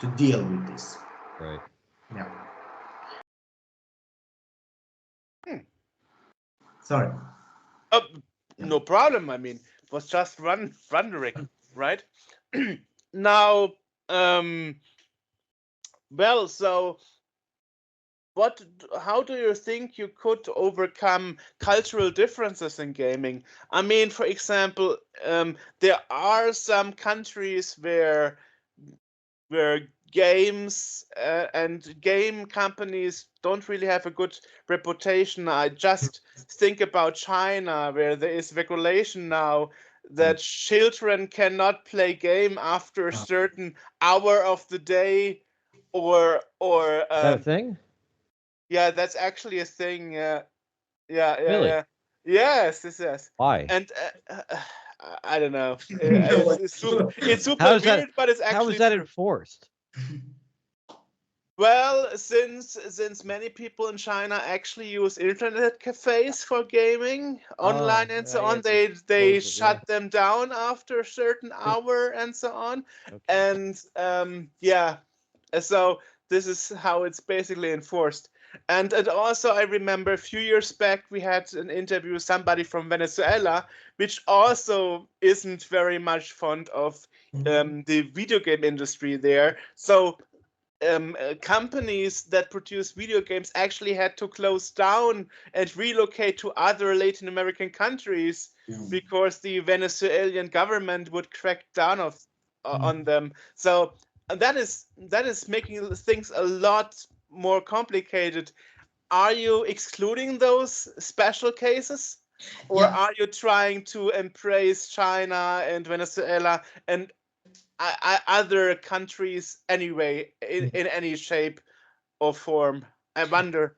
to deal with this. Right. Yeah. Sorry. No problem. I mean, it was just wondering, right? Now, well, so how do you think you could overcome cultural differences in gaming? I mean, for example, there are some countries where games and game companies don't really have a good reputation. I just think about China, where there is regulation now that children cannot play game after a certain hour of the day, or Is that a thing? yeah, that's actually a thing. Yeah. Really? Yes. Why? And I don't know. It's super How is weird, that? but it's How actually is that true. enforced? Well, since many people in China actually use internet cafes for gaming online and so on, they shut them down after a certain hour and so on. Okay. And so this is how it's basically enforced. And also, I remember a few years back we had an interview with somebody from Venezuela, which also isn't very much fond of the video game industry there. So companies that produce video games actually had to close down and relocate to other Latin American countries because the Venezuelan government would crack down on them. So that is making things a lot more complicated. Are you excluding those special cases, or are you trying to embrace China and Venezuela and other countries anyway in any shape or form? I wonder.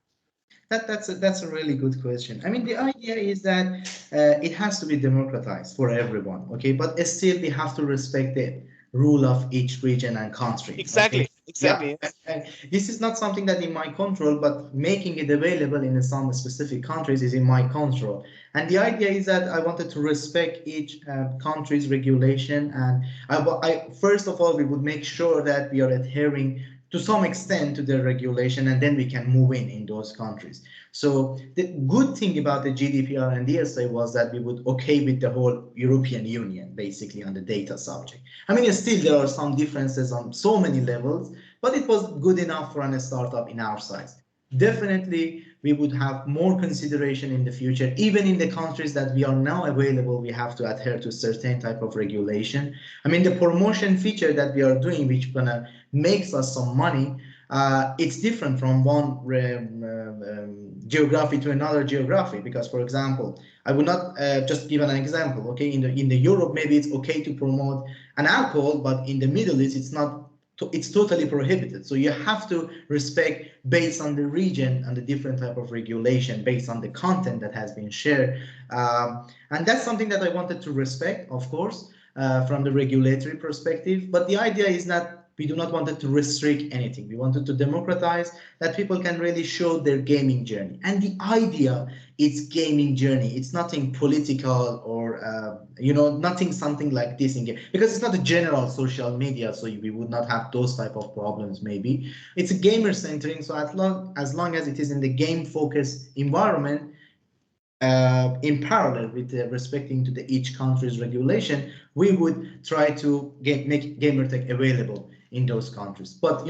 That's a really good question. I mean, the idea is that it has to be democratized for everyone, okay? But still, we have to respect the rule of each region and country. Exactly. Okay? Exactly. Yeah. And this is not something that in my control, but making it available in some specific countries is in my control. And the idea is that I wanted to respect each country's regulation, and first of all, we would make sure that we are adhering to some extent to the regulation, and then we can move in those countries. So the good thing about the GDPR and DSA was that we would okay with the whole European Union basically on the data subject. I mean, still there are some differences on so many levels, but it was good enough for a startup in our size. Definitely we would have more consideration in the future. Even in the countries that we are now available, we have to adhere to certain type of regulation. I mean, the promotion feature that we are doing, which gonna makes us some money, it's different from one geography to another geography. Because, for example, I would not just give an example. Okay, in the Europe, maybe it's okay to promote an alcohol, but in the Middle East, it's totally prohibited. So you have to respect based on the region and the different type of regulation based on the content that has been shared. And that's something that I wanted to respect, of course, from the regulatory perspective. But the idea is that we do not want it to restrict anything. We wanted to democratize that people can really show their gaming journey. And the idea is gaming journey. It's nothing political or nothing something like this in game, because it's not a general social media, so we would not have those type of problems. Maybe it's a gamer centering. So as long as it is in the game focused environment, in parallel with respecting to the each country's regulation, we would try to make GamerTag available in those countries. But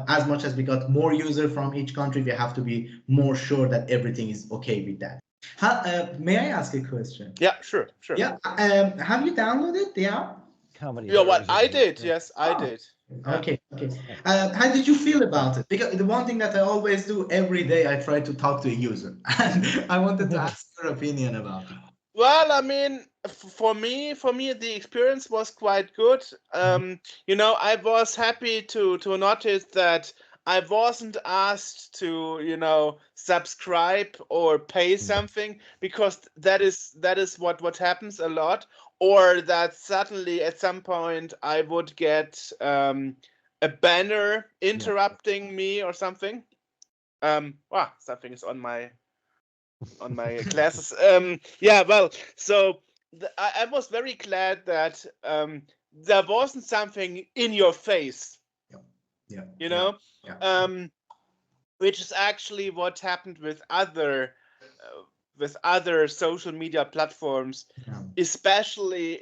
as much as we got more user from each country, we have to be more sure that everything is okay with that. May I ask a question? Yeah, sure. Yeah. Have you downloaded the app? Yeah, what I did, yes, I did. Okay. How did you feel about it? Because the one thing that I always do every day, I try to talk to a user, and I wanted to ask your opinion about it. Well, I mean, for me, the experience was quite good. I was happy to notice that I wasn't asked to, subscribe or pay something, because that is what happens a lot, or that suddenly at some point I would get a banner interrupting me or something. Something is on my classes. Well, so I was very glad that there wasn't something in your face. Which is actually what happened with other social media platforms, especially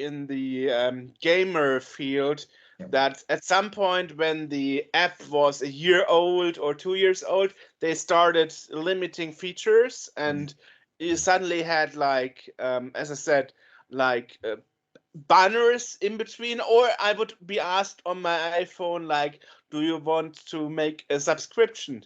in the gamer field. That at some point when the app was a year old or 2 years old, they started limiting features, and you suddenly had as I said, banners in between, or I would be asked on my iPhone, do you want to make a subscription,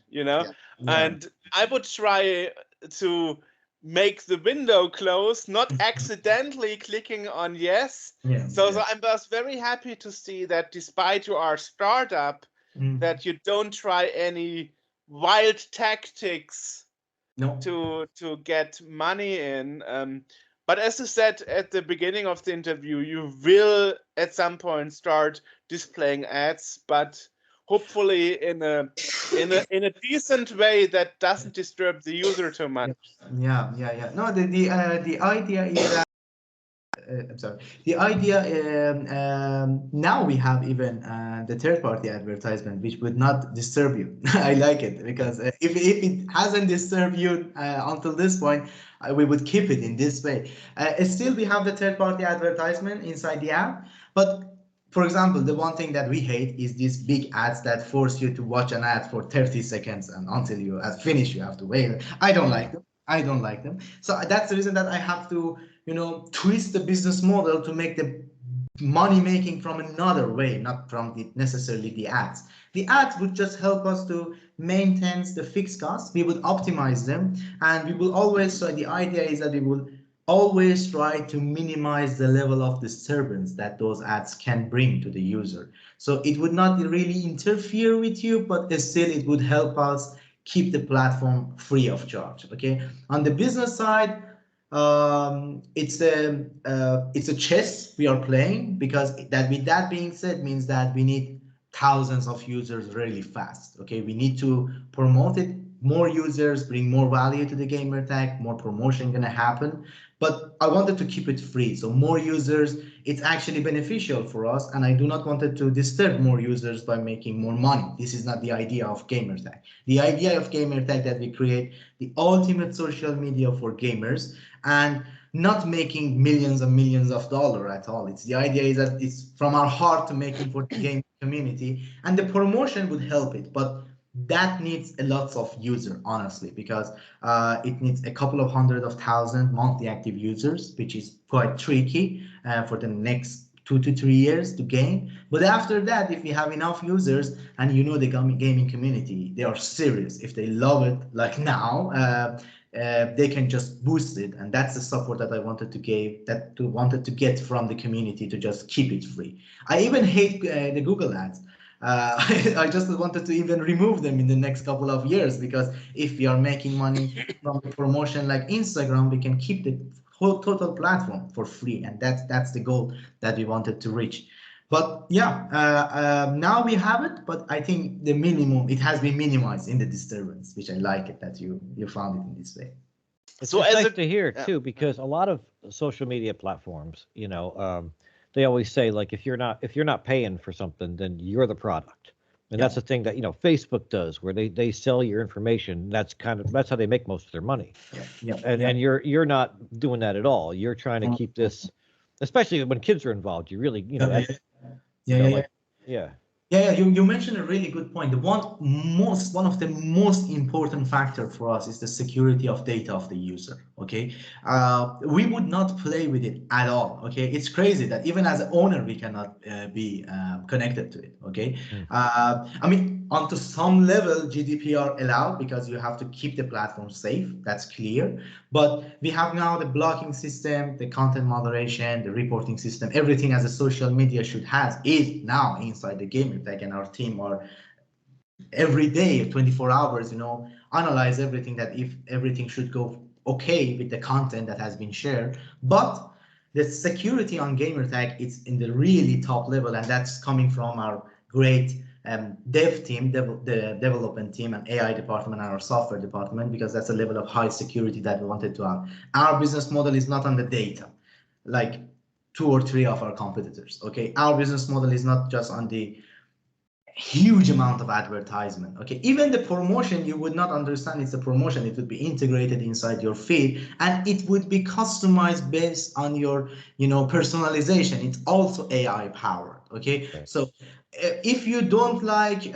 and I would try to make the window close, not accidentally clicking on yes. So I was very happy to see that despite you are a startup, that you don't try any wild tactics to get money in. But as you said at the beginning of the interview, you will at some point start displaying ads, but hopefully in a decent way that doesn't disturb the user too much. Yeah. No, the idea is that I'm sorry. The idea now we have even the third-party advertisement, which would not disturb you. I like it because if it hasn't disturbed you until this point, we would keep it in this way. Still, we have the third-party advertisement inside the app, but for example, the one thing that we hate is these big ads that force you to watch an ad for 30 seconds and until you finish, you have to wait. I don't like them. I don't like them. So that's the reason that I have to, twist the business model to make the money making from another way, not from necessarily the ads. The ads would just help us to maintain the fixed costs. We would optimize them, and we will always. So the idea is that we will always try to minimize the level of disturbance that those ads can bring to the user. So it would not really interfere with you, but still it would help us keep the platform free of charge. Okay. On the business side, it's a chess we are playing, because that, with that being said, means that we need thousands of users really fast. Okay, we need to promote it. More users bring more value to the gamer tag, more promotion gonna happen. But I wanted to keep it free, so more users, it's actually beneficial for us, and I do not want it to disturb more users by making more money. This is not the idea of gamertag. The idea of gamertag that we create the ultimate social media for gamers, and not making millions and millions of dollars at all. It's the idea is that it's from our heart to making for the game community, and the promotion would help it, but that needs a lot of user, honestly, because it needs a couple of hundred of thousand monthly active users, which is quite tricky for the next 2 to 3 years to gain. But after that, if we have enough users, and the gaming community, they are serious. If they love it like now, they can just boost it, and that's the support that I wanted to get from the community to just keep it free. I even hate the Google ads. I just wanted to even remove them in the next couple of years, because if we are making money from the promotion like Instagram, we can keep the whole total platform for free, and that's the goal that we wanted to reach. But yeah, now we have it, but I think the minimum, it has been minimized in the disturbance, which I like it that you found it in this way. It's So just as nice a- to hear yeah. too, because a lot of social media platforms, they always say, like, if you're not paying for something, then you're the product. And that's the thing that Facebook does, where they sell your information. That's how they make most of their money. And you're not doing that at all. You're trying to keep this, especially when kids are involved. You really, yeah. Yeah, you mentioned a really good point. One of the most important factor for us is the security of data of the user. Okay, we would not play with it at all. Okay, it's crazy that even as an owner we cannot be connected to it. Okay, I mean, onto some level GDPR allowed, because you have to keep the platform safe. That's clear. But we have now the blocking system, the content moderation, the reporting system, everything as a social media should have is now inside the gamertag, and our team are every day, 24 hours, analyze everything, that if everything should go okay with the content that has been shared. But the security on gamertag is in the really top level, and that's coming from our great dev team, the development team, and AI department, and our software department, because that's a level of high security that we wanted to have. Our business model is not on the data, like 2 or 3 of our competitors. Okay, our business model is not just on the huge amount of advertisement. Okay, even the promotion, you would not understand it's a promotion. It would be integrated inside your feed, and it would be customized based on your personalization. It's also AI powered. Okay, so if you don't like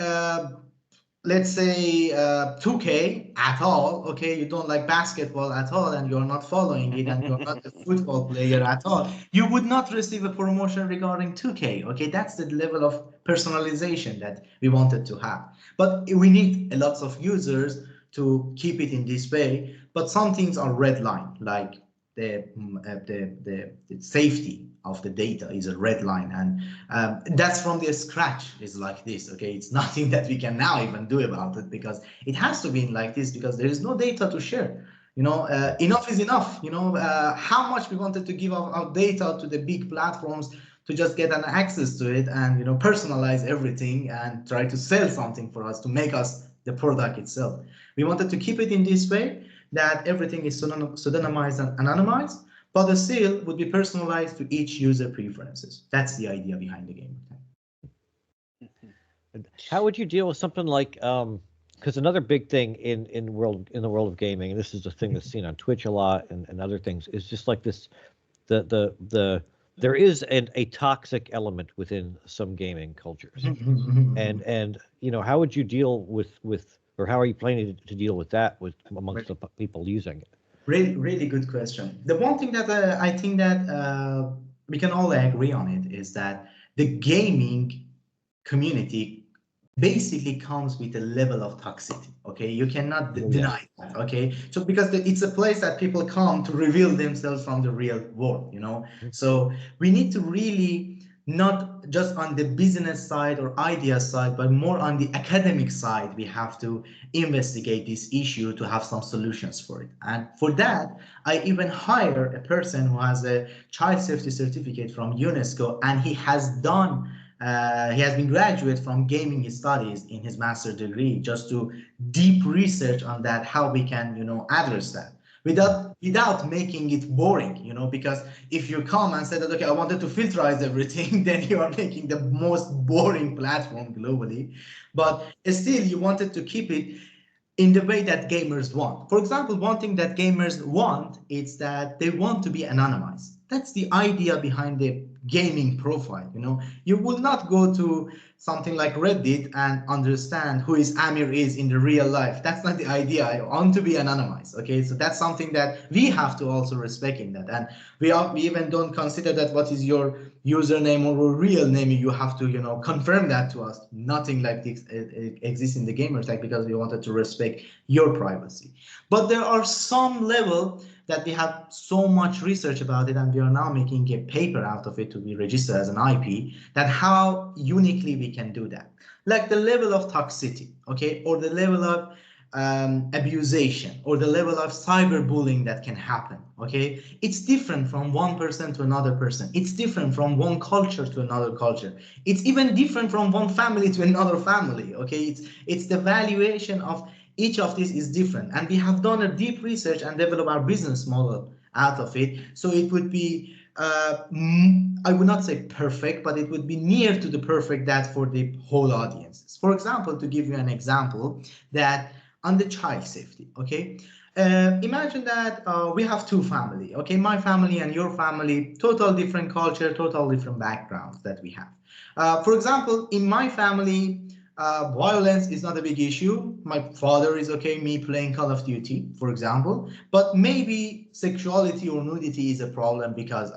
let's say 2K at all, okay, you don't like basketball at all, and you're not following it, and you're not a football player at all, you would not receive a promotion regarding 2K. Okay, that's the level of personalization that we wanted to have. But we need a lot of users to keep it in this way. But some things are red line, like the safety of the data is a red line, and that's from the scratch is like this. Okay, it's nothing that we can now even do about it, because it has to be like this, because there is no data to share. Enough is enough. How much we wanted to give our data to the big platforms to just get an access to it, and personalize everything and try to sell something for us to make us the product itself. We wanted to keep it in this way, that everything is pseudonymized and anonymized, but still would be personalized to each user preferences. That's the idea behind the game. How would you deal with something like because another big thing in the world of gaming, and this is a thing that's seen on Twitch a lot and other things, is just like this there is a toxic element within some gaming cultures. And how would you deal with or how are you planning to deal with that amongst the people using it? Really, really good question. The one thing that I think that we can all agree on it is that the gaming community basically comes with a level of toxicity. Okay, you cannot deny that. Okay, so because it's a place that people come to reveal themselves from the real world. So we need to really not just on the business side or idea side, but more on the academic side, we have to investigate this issue to have some solutions for it. And for that, I even hire a person who has a child safety certificate from UNESCO, and he has been graduate from gaming studies in his master's degree, just to deep research on that, how we can, address that without making it boring, because if you come and say that, okay, I wanted to filterize everything, then you are making the most boring platform globally. But still, you wanted to keep it in the way that gamers want. For example, one thing that gamers want is that they want to be anonymized. That's the idea behind the gaming profile. You will not go to something like Reddit and understand who is Amir is in the real life. That's not the idea. I want to be anonymized. Okay, so that's something that we have to also respect in that. And we even don't consider that what is your username or real name. You have to confirm that to us. Nothing like this exists in the GamerTag, because we wanted to respect your privacy. But there are some level that we have so much research about it, and we are now making a paper out of it to be registered as an IP, that how uniquely we can do that. Like the level of toxicity, okay, or the level of abusation, or the level of cyberbullying that can happen, okay? It's different from one person to another person. It's different from one culture to another culture. It's even different from one family to another family, okay? It's the valuation of each of these is different, and we have done a deep research and developed our business model out of it. So it would be, I would not say perfect, but it would be near to the perfect that for the whole audiences. For example, to give you an example, that on the child safety, okay? Imagine that we have two family, okay? My family and your family, total different culture, total different backgrounds that we have. For example, in my family, violence is not a big issue. My father is okay, me playing Call of Duty, for example, but maybe sexuality or nudity is a problem because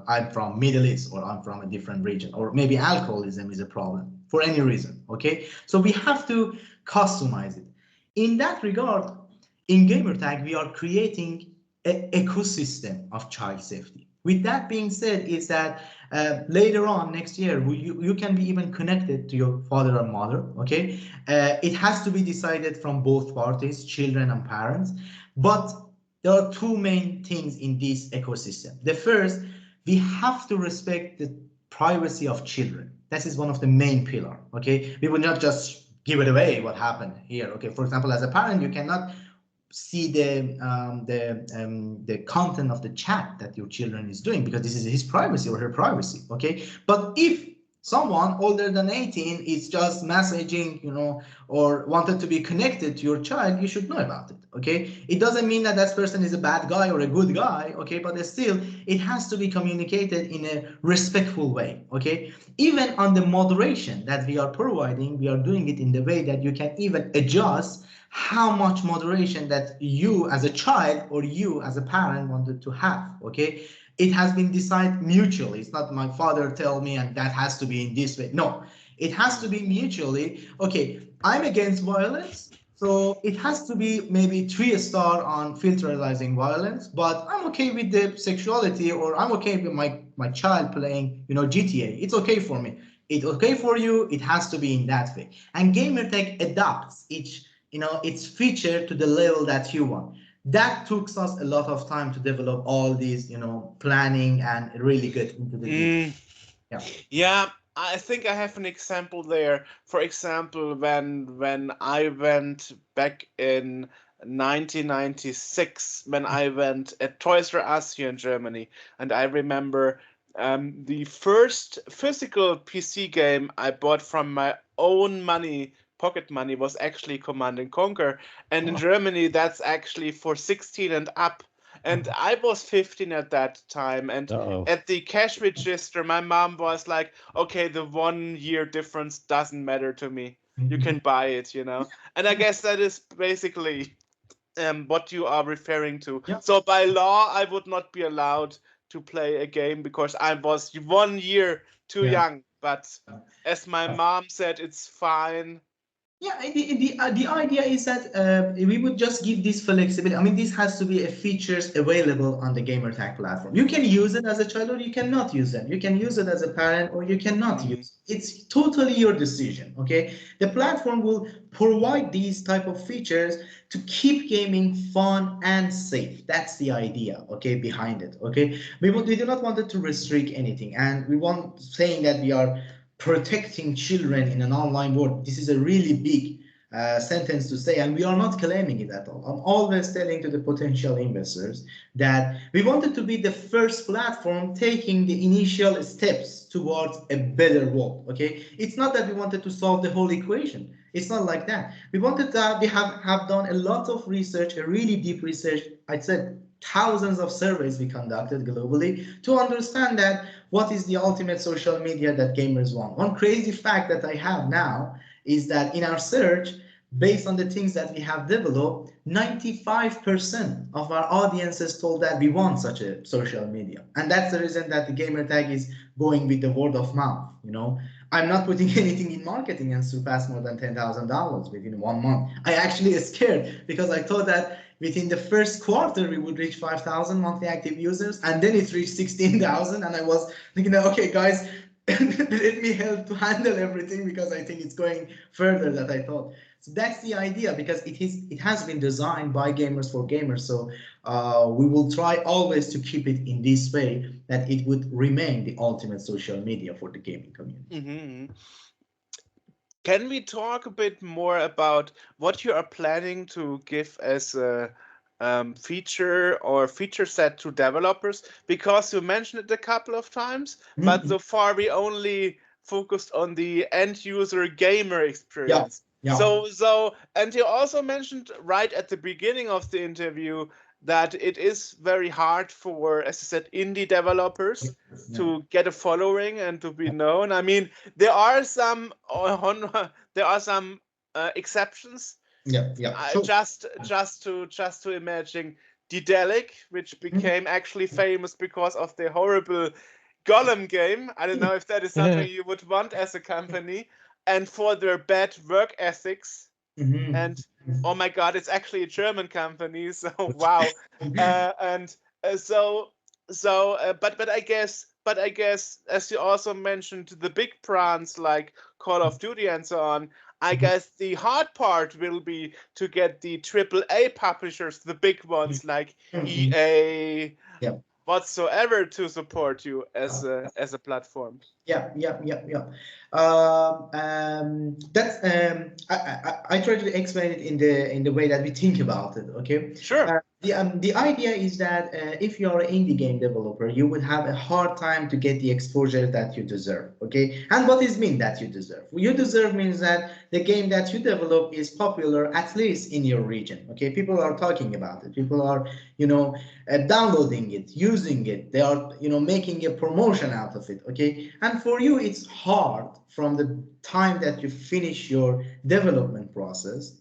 I'm from Middle East, or I'm from a different region, or maybe alcoholism is a problem for any reason, okay? So we have to customize it. In that regard, in GamerTag, we are creating an ecosystem of child safety. With that being said, is that later on next year, you can be even connected to your father or mother, okay? It has to be decided from both parties, children and parents. But there are two main things in this ecosystem. The first, we have to respect the privacy of children. This is one of the main pillars, okay? We will not just give it away what happened here, okay? For example, as a parent, you cannot see the content of the chat that your children is doing, because this is his privacy or her privacy, okay? But if someone older than 18 is just messaging, or wanted to be connected to your child, you should know about it, okay? It doesn't mean that that person is a bad guy or a good guy, okay? But still, it has to be communicated in a respectful way, okay? Even on the moderation that we are providing, we are doing it in the way that you can even adjust how much moderation that you as a child or you as a parent wanted to have, okay? It has been decided mutually. It's not my father tell me and that has to be in this way. No, it has to be mutually. Okay, I'm against violence, so it has to be maybe 3-star on filterizing violence, but I'm okay with the sexuality, or I'm okay with my child playing, GTA. It's okay for me. It's okay for you. It has to be in that way. And GamerTag adapts its feature to the level that you want. That took us a lot of time to develop all these, planning and really get into the details. Yeah, I think I have an example there. For example, when I went back in 1996 when I went at Toys R Us here in Germany, and I remember the first physical PC game I bought from my own money, pocket money, was actually Command and Conquer, and in Germany that's actually for 16 and up. And I was 15 at that time, and at the cash register, my mom was like, "Okay, the 1 year difference doesn't matter to me. You can buy it, you know." And I guess that is basically what you are referring to. Yeah. So by law, I would not be allowed to play a game because I was 1 year too young. But as my mom said, it's fine. Yeah, the idea is that we would just give this flexibility. I mean, this has to be a features available on the GamerTag platform. You can use it as a child or you cannot use them. You can use it as a parent or you cannot use it. It's totally your decision, okay? The platform will provide these type of features to keep gaming fun and safe. That's the idea, okay, behind it, okay? We do not want it to restrict anything, and we want saying that we are protecting children in an online world. This is a really big sentence to say, and we are not claiming it at all. I'm always telling to the potential investors that we wanted to be the first platform taking the initial steps towards a better world. Okay, it's not that we wanted to solve the whole equation. It's not like that. We wanted that we have done a lot of research, a really deep research. I said thousands of surveys we conducted globally to understand that what is the ultimate social media that gamers want. One crazy fact that I have now is that in our search, based on the things that we have developed, 95% of our audiences told that we want such a social media. And that's the reason that the GamerTag is going with the word of mouth. You know, I'm not putting anything in marketing and surpass more than $10,000 within 1 month. I actually scared because I thought that within the first quarter we would reach 5,000 monthly active users, and then it reached 16,000, and I was thinking, okay, guys, let me help to handle everything because I think it's going further than I thought. So that's the idea, because it has been designed by gamers for gamers. So we will try always to keep it in this way that it would remain the ultimate social media for the gaming community. Mm-hmm. Can we talk a bit more about what you are planning to give as a feature or feature set to developers? Because you mentioned it a couple of times, but so far we only focused on the end user gamer experience. Yeah. So, and you also mentioned right at the beginning of the interview that it is very hard for, as I said, indie developers to get a following and to be known. I mean, there are some exceptions. Sure. Just to imagine Dedelic, which became actually famous because of the horrible Golem game. I don't know if that is something you would want as a company, and for their bad work ethics. And oh my God, it's actually a German company, so wow. But I guess as you also mentioned, the big brands like Call of Duty and so on, I guess the hard part will be to get the AAA publishers, the big ones like EA, whatsoever, to support you as a platform. I try to explain it in the way that we think about it. Okay. Sure. The idea is that if you are an indie game developer, you would have a hard time to get the exposure that you deserve. Okay. And what does mean that you deserve? You deserve means that the game that you develop is popular, at least in your region. Okay. People are talking about it. People are, downloading it, using it. They are, making a promotion out of it. Okay. And for you, it's hard from the time that you finish your development process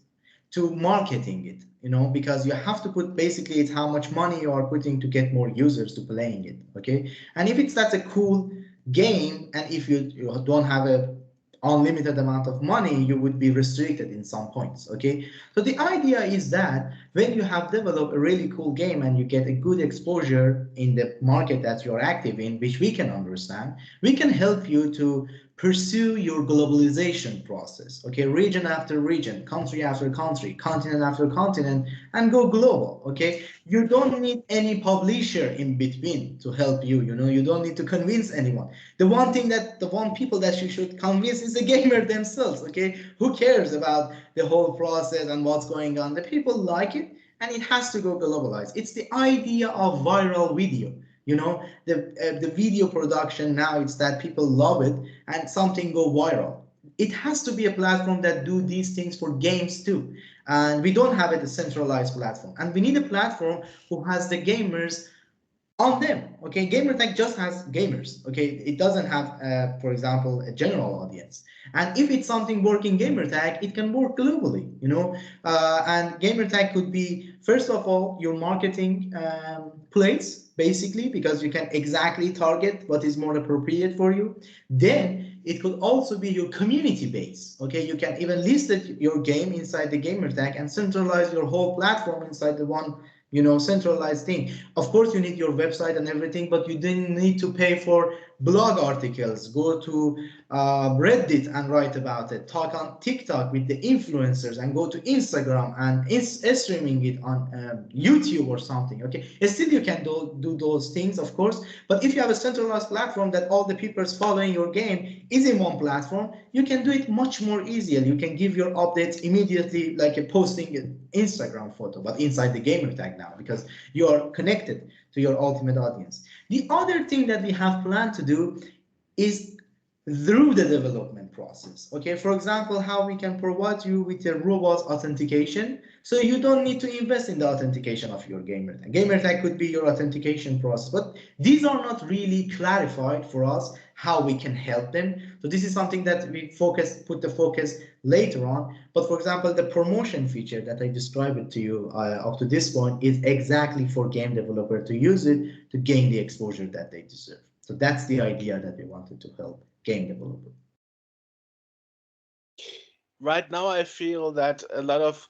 to marketing it, because you have to put, basically it's how much money you are putting to get more users to playing it. Okay. And if that's a cool game, and if you don't have a unlimited amount of money, you would be restricted in some points. Okay. So the idea is that when you have developed a really cool game and you get a good exposure in the market that you're active in, which we can understand, we can help you to pursue your globalization process, okay, region after region, country after country, continent after continent, and go global, okay? You don't need any publisher in between to help you, you know, you don't need to convince anyone. The one people that you should convince is the gamer themselves, okay? Who cares about the whole process and what's going on? The people like it, and it has to go globalized. It's the idea of viral video. You know, the video production now, it's that people love it and something go viral. It has to be a platform that do these things for games too. And we don't have it a centralized platform. And we need a platform who has the gamers on them. Okay, GamerTag just has gamers. Okay, it doesn't have, for example, a general audience. And if it's something working GamerTag, it can work globally. You know, and GamerTag could be, first of all, your marketing place, basically, because you can exactly target what is more appropriate for you. Then it could also be your community base. Okay, you can even list your game inside the GamerTag and centralize your whole platform inside the one, you know, centralized thing. Of course, you need your website and everything, but you didn't need to pay for blog articles. Go to Reddit and write about it. Talk on TikTok with the influencers, and go to Instagram and streaming it on YouTube or something. Okay, still you can do those things, of course. But if you have a centralized platform that all the people following your game is in one platform, you can do it much more easier. You can give your updates immediately, like a posting an Instagram photo, but inside the GamerTag now, because you are connected to your ultimate audience. The other thing that we have planned to do is through the development process. Okay, for example, how we can provide you with a robust authentication, so you don't need to invest in the authentication of your GamerTag. GamerTag could be your authentication process, but these are not really clarified for us how we can help them. So this is something that we put the focus later on. But for example, the promotion feature that I described it to you up to this point is exactly for game developer to use it to gain the exposure that they deserve. So that's the idea that we wanted to help game developer. Right now, I feel that a lot of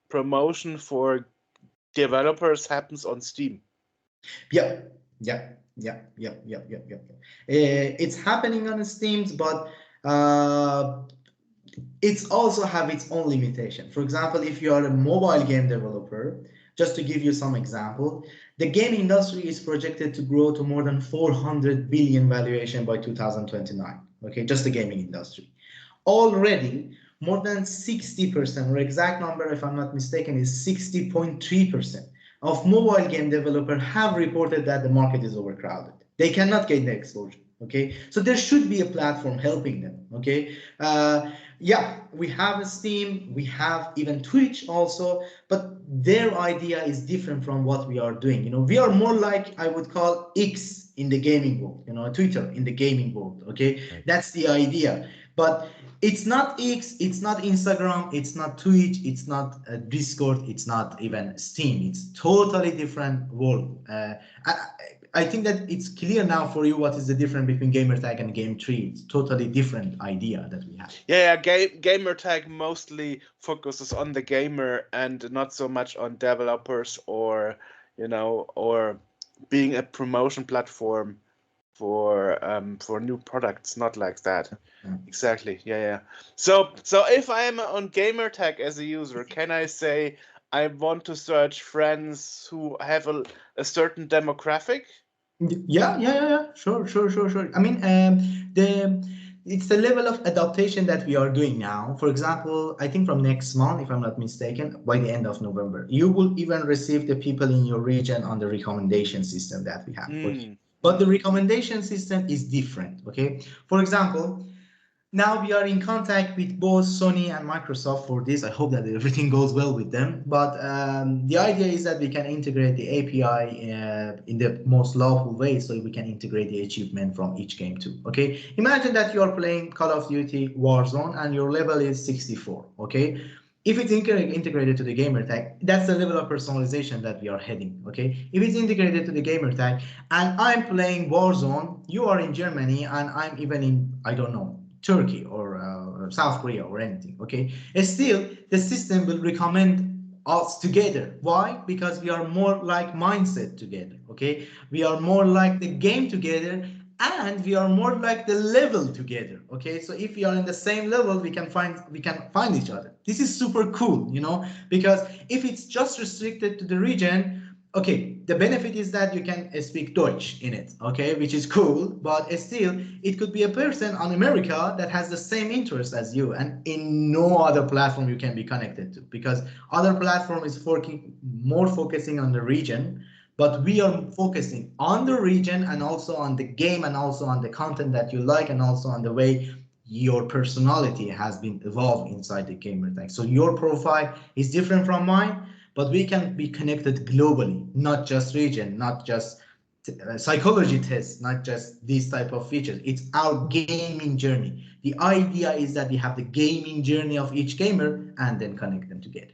promotion for developers happens on Steam. Yeah. It's happening on Steam, but it's also have its own limitation. For example, if you are a mobile game developer, just to give you some example, the game industry is projected to grow to more than 400 billion valuation by 2029. Okay, just the gaming industry. Already, more than 60%, or exact number, if I'm not mistaken, is 60.3% of mobile game developers have reported that the market is overcrowded. They cannot gain the exposure. Okay, so there should be a platform helping them. Okay, yeah, we have a Steam, we have even Twitch also, but their idea is different from what we are doing. You know, we are more like, I would call X in the gaming world, you know, Twitter in the gaming world. Okay, right. That's the idea. But it's not X, it's not Instagram, it's not Twitch, it's not Discord, it's not even Steam. It's totally different world. I think that it's clear now for you what is the difference between GamerTag and Game3. It's totally different idea that we have. Yeah, GamerTag mostly focuses on the gamer and not so much on developers, or, you know, or being a promotion platform for new products. Not like that. Exactly. Yeah. So if I'm on GamerTag as a user, can I say I want to search friends who have a certain demographic? Yeah. Sure. I mean, it's the level of adaptation that we are doing now. For example, I think from next month, if I'm not mistaken, by the end of November, you will even receive the people in your region on the recommendation system that we have. Okay? But the recommendation system is different. Okay. For example, now we are in contact with both Sony and Microsoft for this. I hope that everything goes well with them. But the idea is that we can integrate the API in the most lawful way, so we can integrate the achievement from each game too. Okay, imagine that you are playing Call of Duty Warzone and your level is 64. Okay, if it's integrated to the GamerTag, that's the level of personalization that we are heading. Okay, if it's integrated to the GamerTag and I'm playing Warzone, you are in Germany and I'm even in, I don't know, Turkey or South Korea or anything. Okay, and still the system will recommend us together. Why? Because we are more like mindset together. Okay, we are more like the game together, and we are more like the level together. Okay, so if we are in the same level, we can find each other. This is super cool, you know, because if it's just restricted to the region, okay, the benefit is that you can speak Deutsch in it, okay, which is cool, but still it could be a person on America that has the same interest as you, and in no other platform you can be connected to, because other platform is more focusing on the region, but we are focusing on the region and also on the game and also on the content that you like and also on the way your personality has been evolved inside the gamer tag. So your profile is different from mine, but we can be connected globally, not just region, not just psychology tests, not just these type of features. It's our gaming journey. The idea is that we have the gaming journey of each gamer and then connect them together.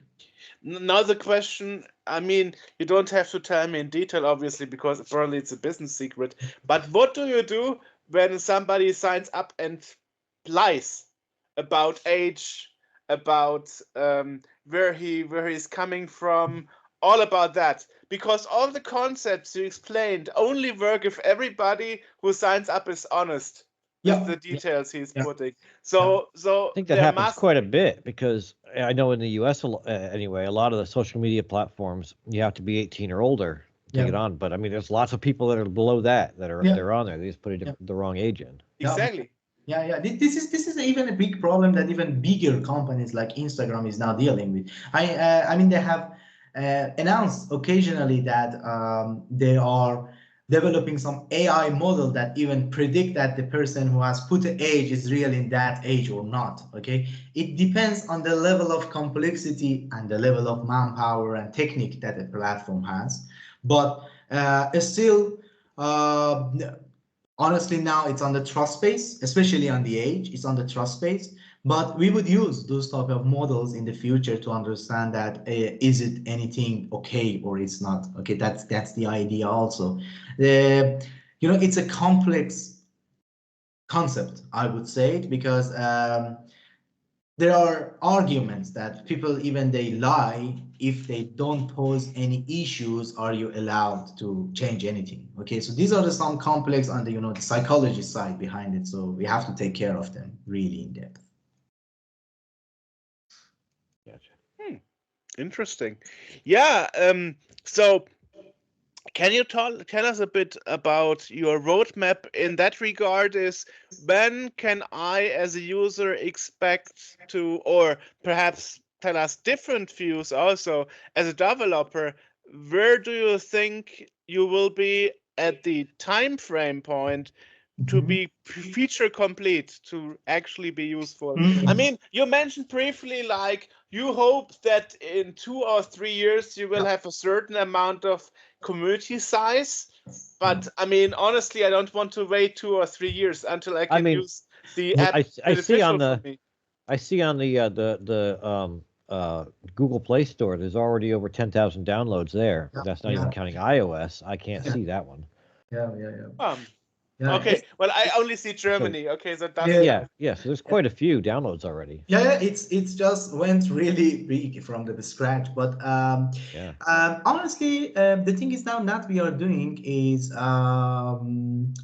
Now the question, I mean, you don't have to tell me in detail, obviously, because probably it's a business secret, but what do you do when somebody signs up and lies about age, about where he's coming from, all about that? Because all the concepts you explained only work if everybody who signs up is honest with the details he's putting. So I think that happens quite a bit, because I know in the US anyway, a lot of the social media platforms, you have to be 18 or older to get on. But I mean, there's lots of people that are below that are they're on there. They just put the wrong age in. Exactly. Yeah. This is even a big problem that even bigger companies like Instagram is now dealing with. I mean, they have announced occasionally that they are developing some AI model that even predict that the person who has put the age is really in that age or not. Okay, it depends on the level of complexity and the level of manpower and technique that the platform has, but still honestly now it's on the trust base, especially on the age, it's on the trust base. But we would use those type of models in the future to understand that is it anything okay or it's not okay. That's the idea also. You know, it's a complex concept, I would say, because there are arguments that people, even they lie, if they don't pose any issues, are you allowed to change anything? Okay, so these are some complex on the, you know, the psychology side behind it. So we have to take care of them really in depth. Gotcha. Interesting. Yeah. So can you tell us a bit about your roadmap in that regard? Is when can I, as a user, expect to, or perhaps tell us different views also as a developer, where do you think you will be at the time frame point to be feature complete, to actually be useful? I mean, you mentioned briefly, like, you hope that in 2 or 3 years you will have a certain amount of community size, but I mean, honestly, I don't want to wait 2 or 3 years until I can use the app. I see on the Google Play Store, there's already over 10,000 downloads there. That's not even counting iOS. I can't see that one. Okay, well, I only see Germany. Okay, so that's so there's quite a few downloads already. It's just went really big from the scratch. But honestly, the thing is now that we are doing is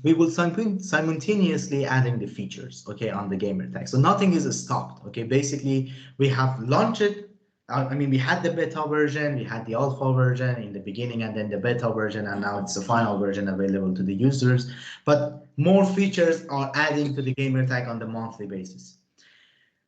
we will simultaneously adding the features, okay, on the GamerTag. So nothing is stopped. Okay, basically we have launched it. I mean, we had the beta version, we had the alpha version in the beginning, and then the beta version, and now it's the final version available to the users. But more features are adding to the GamerTag on the monthly basis.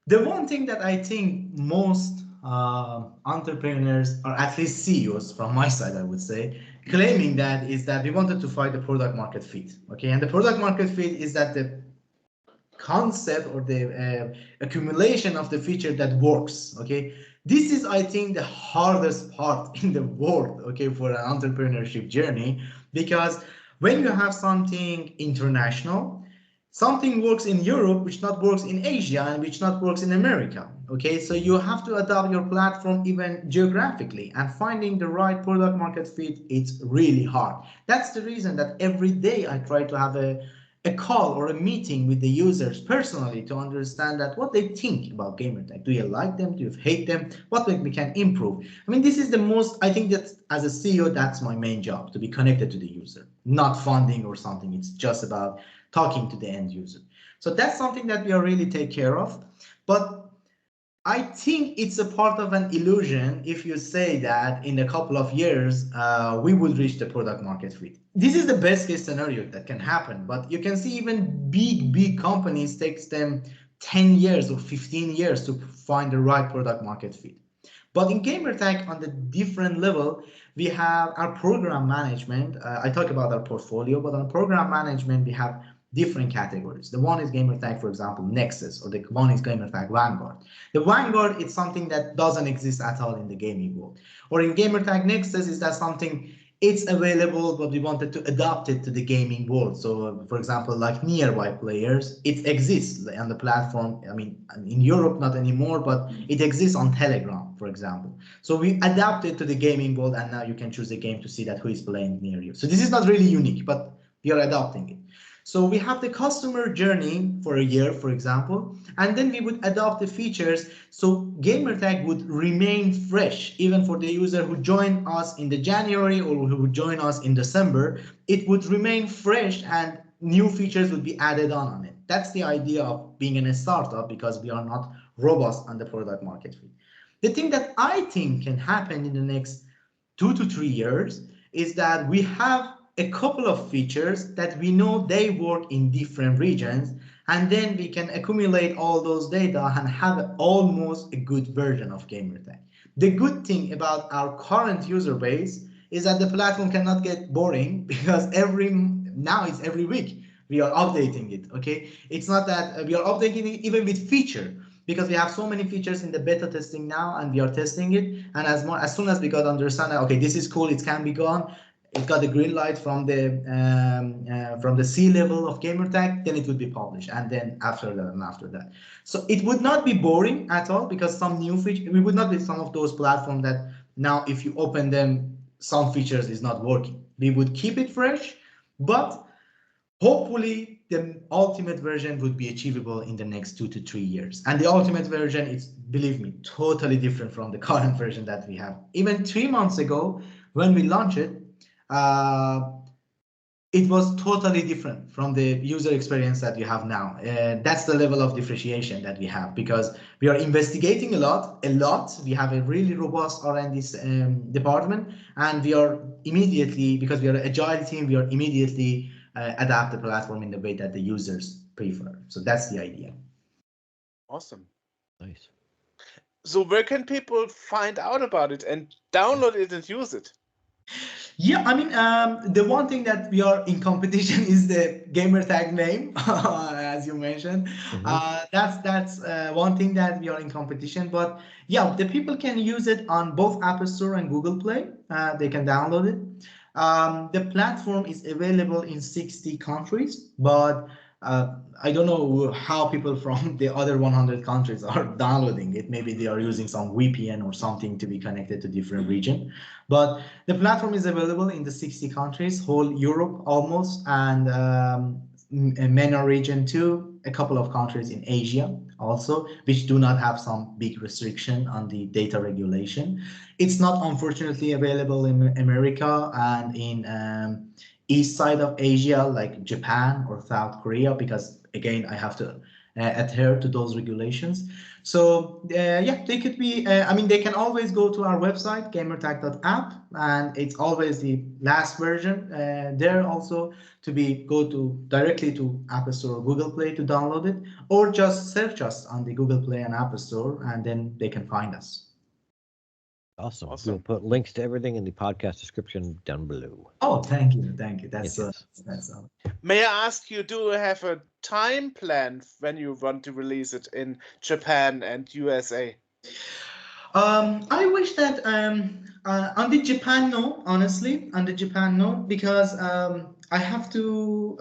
The one thing that I think most entrepreneurs, or at least CEOs from my side, I would say, claiming that is that we wanted to find the product market fit. Okay, and the product market fit is that the concept or the accumulation of the feature that works. Okay, this is, I think, the hardest part in the world, okay, for an entrepreneurship journey, because when you have something international, something works in Europe which not works in Asia and which not works in America. Okay, so you have to adapt your platform even geographically, and finding the right product market fit, it's really hard. That's the reason that every day I try to have a call or a meeting with the users personally to understand that what they think about GamerTag. Do you like them? Do you hate them? What we can improve? I mean, this is the most, I think that as a CEO, that's my main job, to be connected to the user, not funding or something. It's just about talking to the end user. So that's something that we are really take care of. But I think it's a part of an illusion if you say that in a couple of years we will reach the product market fit. This is the best case scenario that can happen, but you can see even big companies takes them 10 years or 15 years to find the right product market fit. But in GamerTag, on the different level, we have our program management. I talk about our portfolio, but on program management, we have different categories. The one is GamerTag, for example, Nexus, or the one is GamerTag Vanguard. The Vanguard is something that doesn't exist at all in the gaming world. Or in GamerTag Nexus, is that something it's available, but we wanted to adapt it to the gaming world. So, for example, like nearby players, it exists on the platform. I mean, in Europe, not anymore, but it exists on Telegram, for example. So we adapted to the gaming world, and now you can choose a game to see that who is playing near you. So this is not really unique, but we are adapting it. So we have the customer journey for a year, for example, and then we would adopt the features so GamerTag would remain fresh even for the user who joined us in the January or who would join us in December. It would remain fresh and new features would be added on it. That's the idea of being in a startup, because we are not robust on the product market fit. The thing that I think can happen in the next 2 to 3 years is that we have a couple of features that we know they work in different regions, and then we can accumulate all those data and have almost a good version of GamerTag. The good thing about our current user base is that the platform cannot get boring, because now it's every week we are updating it. Okay, it's not that we are updating it even with feature, because we have so many features in the beta testing now, and we are testing it. And as soon as we got understand that, okay, this is cool, it can be gone, it got the green light from the C level of GamerTag, then it would be published, and then after that. So it would not be boring at all, because some new feature, we would not be some of those platforms that now if you open them, some features is not working. We would keep it fresh, but hopefully the ultimate version would be achievable in the next 2 to 3 years. And the ultimate version is, believe me, totally different from the current version that we have. Even 3 months ago, when we launched it, it was totally different from the user experience that you have now. That's the level of differentiation that we have, because we are investigating a lot. We have a really robust R&D department, and we are immediately, because we are an agile team, we are immediately adapt the platform in the way that the users prefer. So that's the idea. Awesome. Nice. So where can people find out about it and download it and use it? Yeah, I mean, the one thing that we are in competition is the GamerTag name, as you mentioned. That's one thing that we are in competition. But yeah, the people can use it on both App Store and Google Play. They can download it. The platform is available in 60 countries, but I don't know how people from the other 100 countries are downloading it. Maybe they are using some VPN or something to be connected to different region. But the platform is available in the 60 countries, whole Europe almost, and MENA region too, a couple of countries in Asia also, which do not have some big restriction on the data regulation. It's not unfortunately available in America and in east side of Asia, like Japan or South Korea, because again, I have to adhere to those regulations. So yeah, they could be, I mean, they can always go to our website, gamertag.app, and it's always the last version there also to go to directly to App Store or Google Play to download it, or just search us on the Google Play and App Store, and then they can find us. Awesome. We'll put links to everything in the podcast description down below. Oh, thank you. That's Yes. May I ask you, do you have a time plan when you want to release it in Japan and USA? I wish that on the Japan, no, honestly, on the Japan, no, because I have to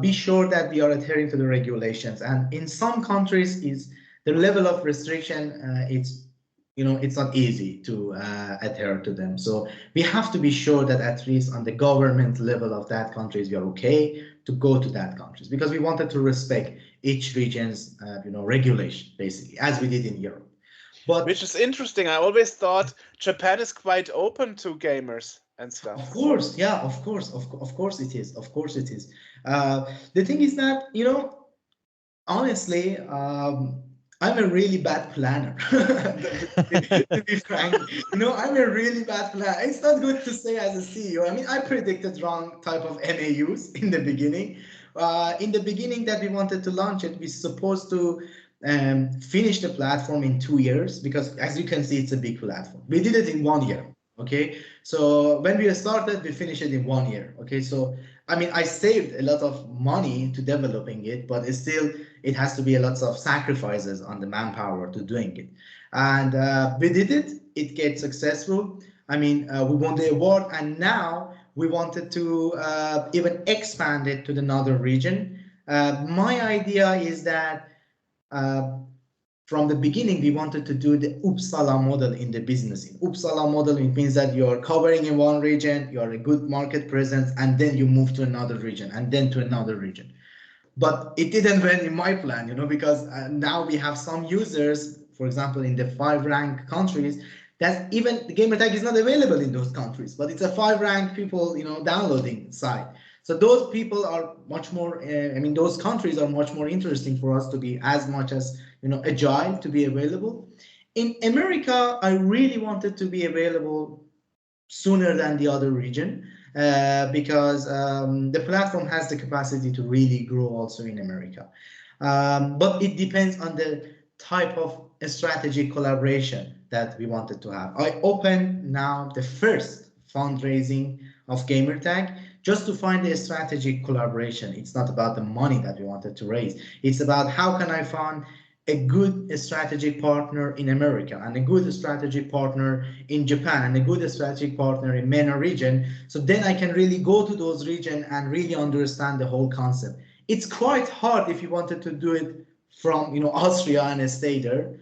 be sure that we are adhering to the regulations. And in some countries, is the level of restriction, it's not easy to adhere to them. So we have to be sure that at least on the government level of that countries, we are okay to go to that countries, because we wanted to respect each region's regulation, basically, as we did in Europe. Which is interesting. I always thought Japan is quite open to gamers and stuff. Of course, yeah, of course it is. Of course it is. The thing is that, honestly, I'm a really bad planner. To be frank, I'm a really bad planner. It's not good to say as a CEO. I mean, I predicted wrong type of MAUs in the beginning. In the beginning that we wanted to launch it, we're supposed to finish the platform in 2 years because, as you can see, it's a big platform. We did it in 1 year. Okay, so when we started, we finished it in 1 year. Okay, so I mean, I saved a lot of money to developing it, but it's still, it has to be a lot of sacrifices on the manpower to doing it. And we did it. It gets successful. I mean, we won the award, and now we wanted to even expand it to another region. My idea is that uh, from the beginning, we wanted to do the Uppsala model in the business. In Uppsala model, it means that you're covering in one region, you're a good market presence, and then you move to another region, and then to another region. But it didn't went in my plan, because now we have some users, for example, in the 5 rank countries, that even the GamerTag is not available in those countries, but it's a 5 rank people, downloading site. So those people are much more, those countries are much more interesting for us to be as much as, agile to be available. In America, I really wanted to be available sooner than the other region because the platform has the capacity to really grow also in America. But it depends on the type of strategic collaboration that we wanted to have. I opened now the first fundraising of GamerTag just to find a strategic collaboration. It's not about the money that we wanted to raise. It's about how can I find a good strategic partner in America and a good strategic partner in Japan and a good strategic partner in MENA region. So then I can really go to those regions and really understand the whole concept. It's quite hard if you wanted to do it from Austria and stay there.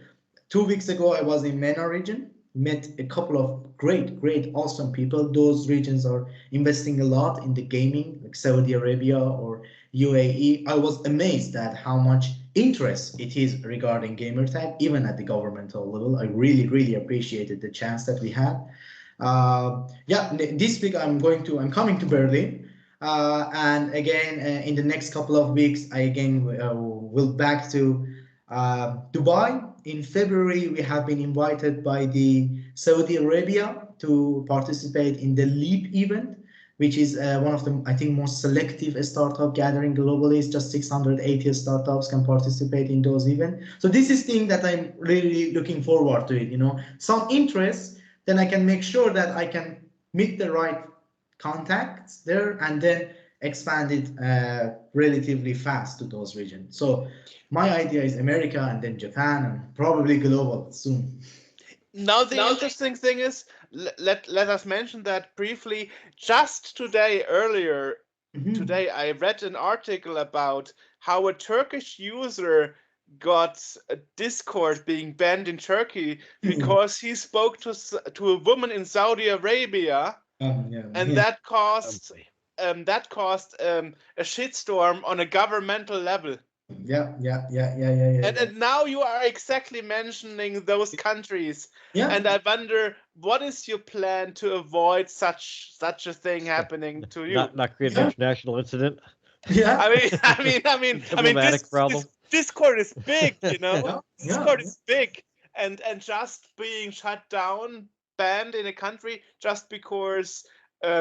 2 weeks ago, I was in MENA region, met a couple of great, awesome people. Those regions are investing a lot in the gaming, like Saudi Arabia or UAE. I was amazed at how much interest it is regarding GamerTag, even at the governmental level. I really appreciated the chance that we had. This week I'm coming to Berlin. And again, in the next couple of weeks, I again will back to Dubai. In February, we have been invited by the Saudi Arabia to participate in the LEAP event, which is one of the, I think, most selective startup gathering globally. It's just 680 startups can participate in those events. So this is thing that I'm really looking forward to it, some interest, then I can make sure that I can meet the right contacts there and then expand it relatively fast to those regions. So my idea is America and then Japan and probably global soon. Now the interesting thing is, let us mention that briefly. Just today, today I read an article about how a Turkish user got a Discord being banned in Turkey because he spoke to a woman in Saudi Arabia, and that caused a shitstorm on a governmental level. Yeah. And now you are exactly mentioning those countries. Yeah. And I wonder, what is your plan to avoid such a thing happening to you? Not create an international incident. Yeah. I mean, Diplomatic problem. Discord is big, Yeah. Discord is big, and just being shut down, banned in a country just because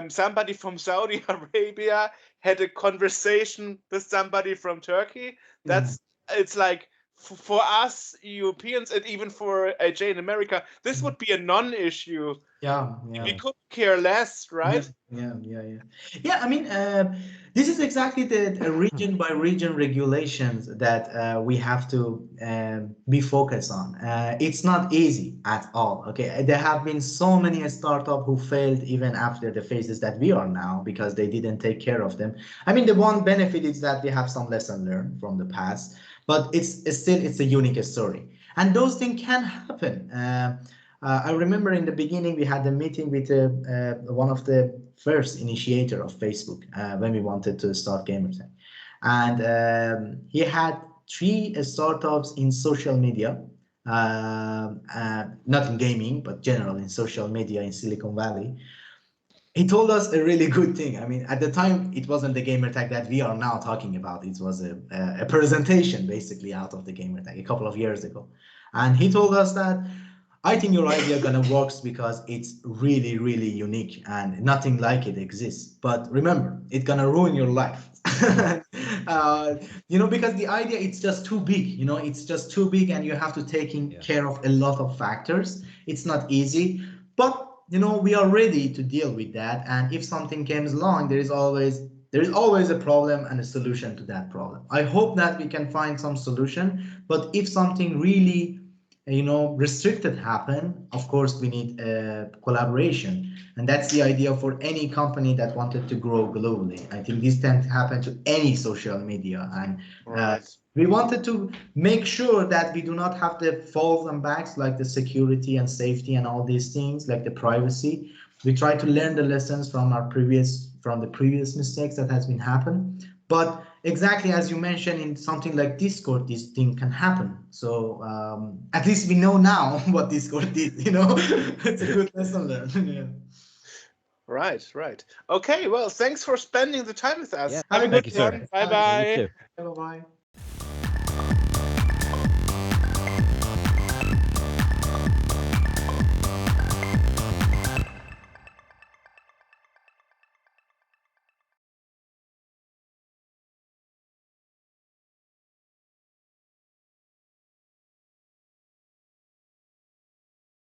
somebody from Saudi Arabia had a conversation with somebody from Turkey. It's like, for us Europeans and even for AJ in America, this would be a non-issue. Yeah. We could care less, right? Yeah. I mean, this is exactly the region by region regulations that we have to be focused on. It's not easy at all. Okay, there have been so many startups who failed even after the phases that we are now because they didn't take care of them. I mean, the one benefit is that we have some lesson learned from the past, but it's a unique story, and those things can happen. I remember in the beginning we had a meeting with one of the first initiator of Facebook when we wanted to start GamerTag, and he had 3 startups in social media, not in gaming but general in social media in Silicon Valley. he told us a really good thing. I mean, at the time, it wasn't the GamerTag that we are now talking about. It was a presentation basically out of the GamerTag a couple of years ago. And he told us that I think your idea gonna works because it's really, really unique and nothing like it exists. But remember, it's gonna ruin your life. Because the idea it's just too big. It's just too big, and you have to take care of a lot of factors. It's not easy, but we are ready to deal with that. And if something comes along, there is always a problem and a solution to that problem. I hope that we can find some solution. But if something really restricted happen, of course we need collaboration, and that's the idea for any company that wanted to grow globally. I think this tends to happen to any social media, and we wanted to make sure that we do not have the falls and backs like the security and safety and all these things, like the privacy. We try to learn the lessons from the previous mistakes that has been happened. But exactly as you mentioned, in something like Discord, this thing can happen. So at least we know now what Discord did. It's a good lesson learned. Yeah. Right. Okay, well, thanks for spending the time with us. Yeah, Have a thank good you, one. sir. Bye-bye. You too. Bye bye.